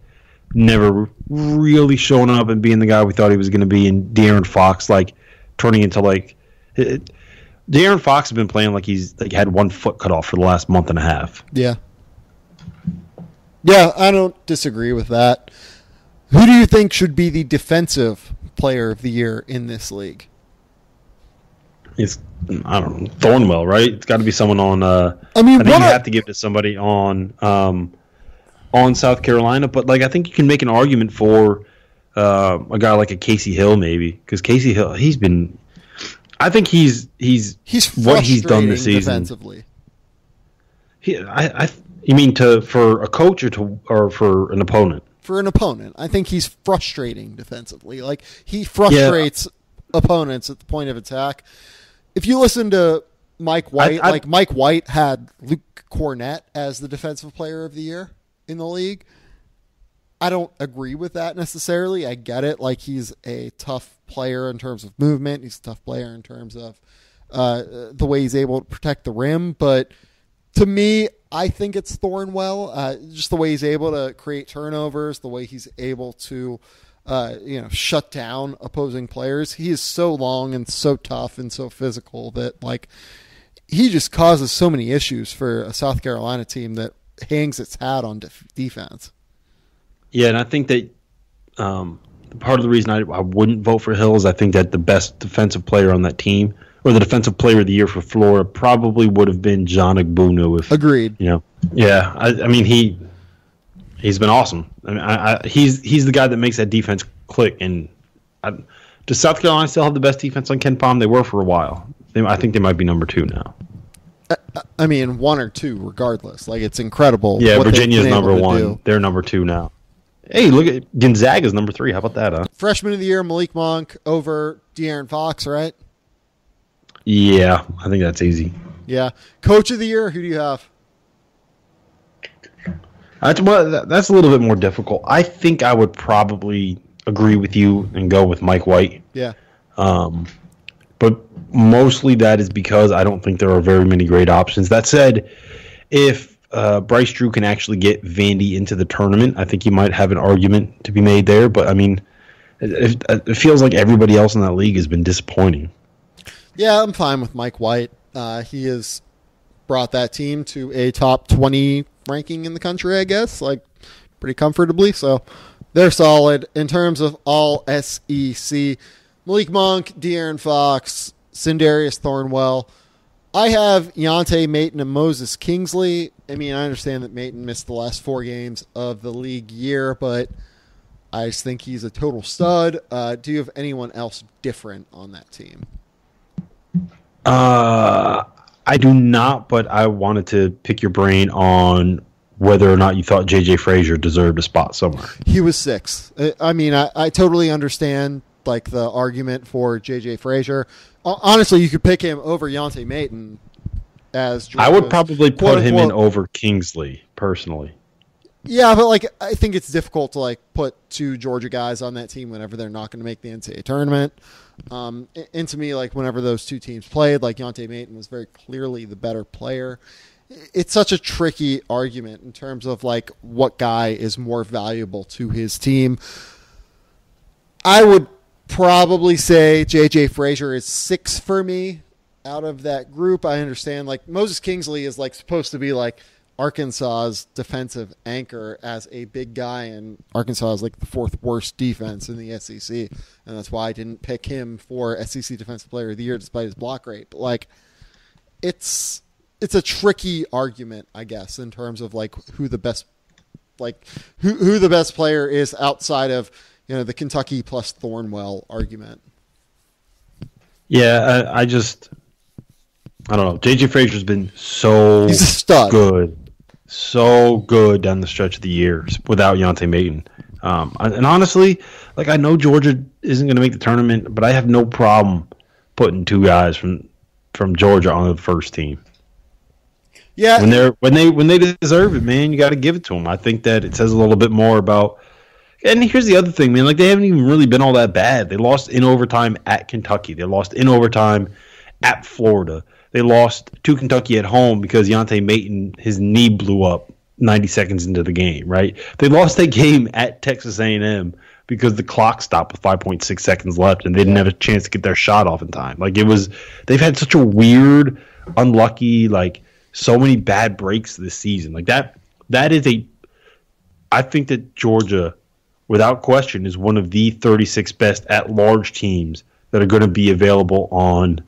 never really showing up and being the guy we thought he was going to be, and De'Aaron Fox, like, turning into, like, De'Aaron Fox has been playing like he's like had 1 foot cut off for the last month and a half. Yeah. Yeah, I don't disagree with that. Who do you think should be the defensive player of the year in this league? It's, I don't know, Thornwell, right? It's got to be someone on. I think you have to give it to somebody on South Carolina, but like I think you can make an argument for a guy like a Casey Hill, maybe, because Casey Hill, he's been. I think he's what he's done this season defensively. You mean for a coach or for an opponent? For an opponent, I think he's frustrating defensively. Like, he frustrates opponents at the point of attack. If you listen to Mike White, Mike White had Luke Cornett as the defensive player of the year in the league. I don't agree with that necessarily. I get it. Like, he's a tough player in terms of movement. He's a tough player in terms of the way he's able to protect the rim. But to me, I think it's Thornwell. Just the way he's able to create turnovers, the way he's able to shut down opposing players. He is so long and so tough and so physical that, like, he just causes so many issues for a South Carolina team that hangs its hat on defense. Yeah, and I think that part of the reason I wouldn't vote for Hill is I think that the best defensive player on that team, or the defensive player of the year for Florida, probably would have been John Agbunu. Agreed. Yeah. I mean, he's been awesome. I mean, he's the guy that makes that defense click. And does South Carolina still have the best defense on Ken Palm? They were for a while. I think they might be number 2 now. I mean, 1 or 2, regardless. Like, it's incredible. Yeah, Virginia's number 1. They're number 2 now. Hey, look at Gonzaga's number 3. How about that, huh? Freshman of the year, Malik Monk over De'Aaron Fox, right? Yeah, I think that's easy. Yeah. Coach of the year, who do you have? That's a little bit more difficult. I think I would probably agree with you and go with Mike White. Yeah. But mostly that is because I don't think there are very many great options. That said, if Bryce Drew can actually get Vandy into the tournament, I think you might have an argument to be made there. But, I mean, it feels like everybody else in that league has been disappointing. Yeah, I'm fine with Mike White. He is brought that team to a top 20 ranking in the country, I guess, like pretty comfortably. So they're solid. In terms of All-SEC, Malik Monk, De'Aaron Fox, Sindarius Thornwell. I have Yante, Maton, and Moses Kingsley. I mean, I understand that Maton missed the last 4 games of the league year, but I just think he's a total stud. Do you have anyone else different on that team? I do not, but I wanted to pick your brain on whether or not you thought J.J. Frazier deserved a spot somewhere. He was 6. I mean, I totally understand like the argument for J.J. Frazier. Honestly, you could pick him over Yante Maton as Georgia's, I would probably put him in quote-unquote over Kingsley, personally. Yeah, but like I think it's difficult to like put 2 Georgia guys on that team whenever they're not going to make the NCAA tournament. And to me, like whenever those 2 teams played, like Yante Maton was very clearly the better player. It's such a tricky argument in terms of like what guy is more valuable to his team. I would probably say J.J. Frazier is 6 for me out of that group. I understand like Moses Kingsley is like supposed to be like Arkansas's defensive anchor as a big guy, and Arkansas is like the 4th worst defense in the SEC, and that's why I didn't pick him for SEC Defensive Player of the Year despite his block rate. But like, it's a tricky argument, I guess, in terms of like who the best player is outside of the Kentucky plus Thornwell argument. Yeah, I don't know. J.J. Frazier's been he's a stud. Good. So good down the stretch of the year without Yante Maton. And honestly, like I know Georgia isn't going to make the tournament, but I have no problem putting 2 guys from Georgia on the first team. Yeah, when they deserve it, man, you got to give it to them. I think that it says a little bit more about. And here's the other thing, man. Like they haven't even really been all that bad. They lost in overtime at Kentucky. They lost in overtime at Florida. They lost to Kentucky at home because Yante Maton, his knee blew up 90 seconds into the game, right? They lost that game at Texas A&M because the clock stopped with 5.6 seconds left and they didn't have a chance to get their shot off in time. Like they've had such a weird, unlucky, like so many bad breaks this season. Like that is I think that Georgia, without question, is one of the 36 best at-large teams that are going to be available on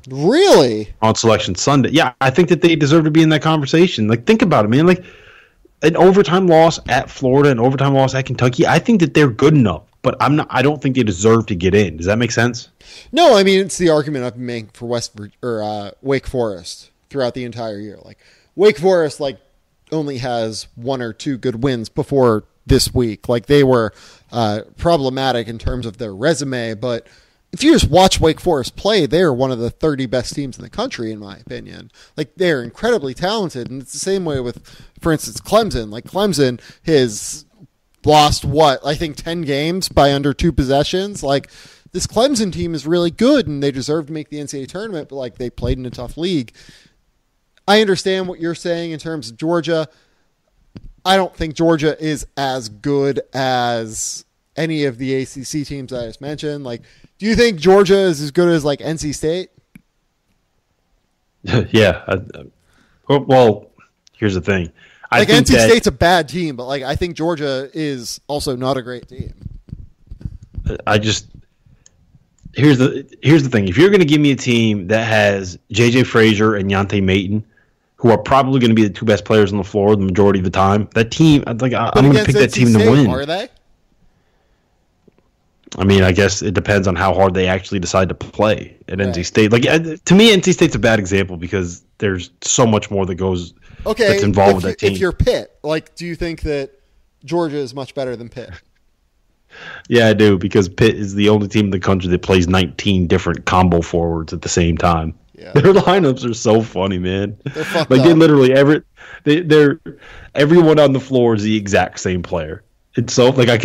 really on Selection Sunday. Yeah, I think that they deserve to be in that conversation. Like, think about it, man. Like, an overtime loss at Florida, an overtime loss at Kentucky, I think that they're good enough, but I don't think they deserve to get in. Does that make sense? No, I mean, it's the argument I've been making for Wake Forest throughout the entire year. Like, Wake Forest, like, only has 1 or 2 good wins before this week. Like, they were problematic in terms of their resume, but if you just watch Wake Forest play, they're one of the 30 best teams in the country, in my opinion. Like, they're incredibly talented, and it's the same way with, for instance, Clemson. Like, Clemson has lost, 10 games by under 2 possessions. Like, this Clemson team is really good, and they deserve to make the NCAA tournament, but, like, they played in a tough league. I understand what you're saying in terms of Georgia. I don't think Georgia is as good as any of the ACC teams I just mentioned. Like, do you think Georgia is as good as like NC State? Yeah. Well, here's the thing. I think NC State's a bad team, but like I think Georgia is also not a great team. Here's the thing. If you're going to give me a team that has J.J. Frazier and Yante Maton, who are probably going to be the 2 best players on the floor the majority of the time, that team, I'm going to pick that team to win. Are they? I mean, I guess it depends on how hard they actually decide to play at NC State. Like, to me, NC State's a bad example because there's so much more that goes that's involved with that team. If you're Pitt, like, do you think that Georgia is much better than Pitt? Yeah, I do, because Pitt is the only team in the country that plays 19 different combo forwards at the same time. Yeah. Their lineups are so funny, man. They're fucked like up. They literally everyone on the floor is the exact same player. It's so like I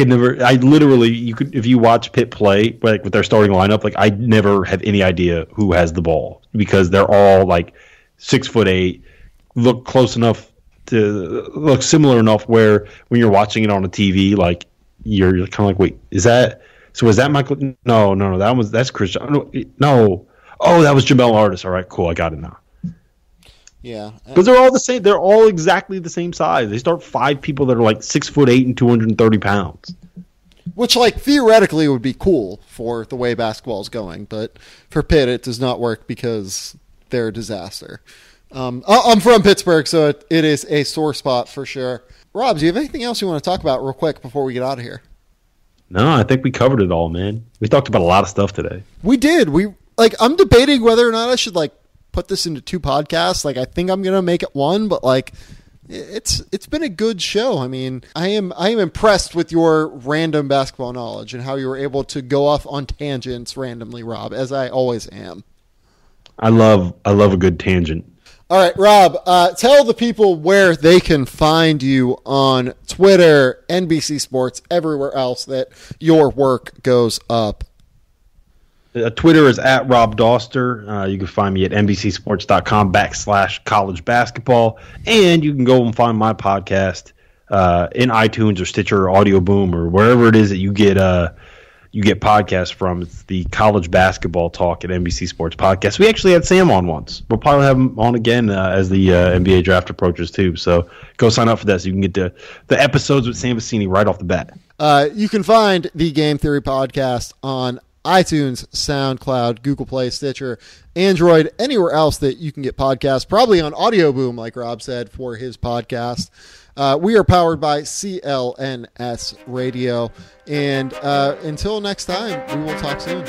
literally if you watch Pitt play like with their starting lineup, like I never have any idea who has the ball because they're all like 6'8", look close enough to look similar enough where when you're watching it on a TV, like you're kind of like, wait, is that Michael? No, that's Christian. No, oh, that was Jamel Artis. All right, cool, I got it now. Yeah. Because they're all the same. They're all exactly the same size. They start 5 people that are like 6'8" and 230 pounds. Which, like, theoretically would be cool for the way basketball is going, but for Pitt it does not work because they're a disaster. I'm from Pittsburgh, so it is a sore spot for sure. Rob, do you have anything else you want to talk about real quick before we get out of here? No, I think we covered it all, man. We talked about a lot of stuff today. We did. I'm debating whether or not I should, like, put this into 2 podcasts. Like, I think I'm going to make it 1, but, like, it's been a good show. I mean, I am impressed with your random basketball knowledge and how you were able to go off on tangents randomly, Rob, as I always am. I love a good tangent. All right, Rob, tell the people where they can find you on Twitter, NBC Sports, everywhere else that your work goes up. Twitter is at Rob Dauster. You can find me at NBCSports.com/college basketball. And you can go and find my podcast in iTunes or Stitcher or Audio Boom or wherever it is that you get podcasts from. It's the College Basketball Talk at NBC Sports Podcast. We actually had Sam on once. We'll probably have him on again as the NBA draft approaches too. So go sign up for that so you can get the episodes with Sam Vecini right off the bat. You can find the Game Theory Podcast on iTunes, SoundCloud, Google Play, Stitcher, Android, anywhere else that you can get podcasts, probably on Audio Boom, like Rob said, for his podcast. We are powered by CLNS Radio. And until next time, we will talk soon.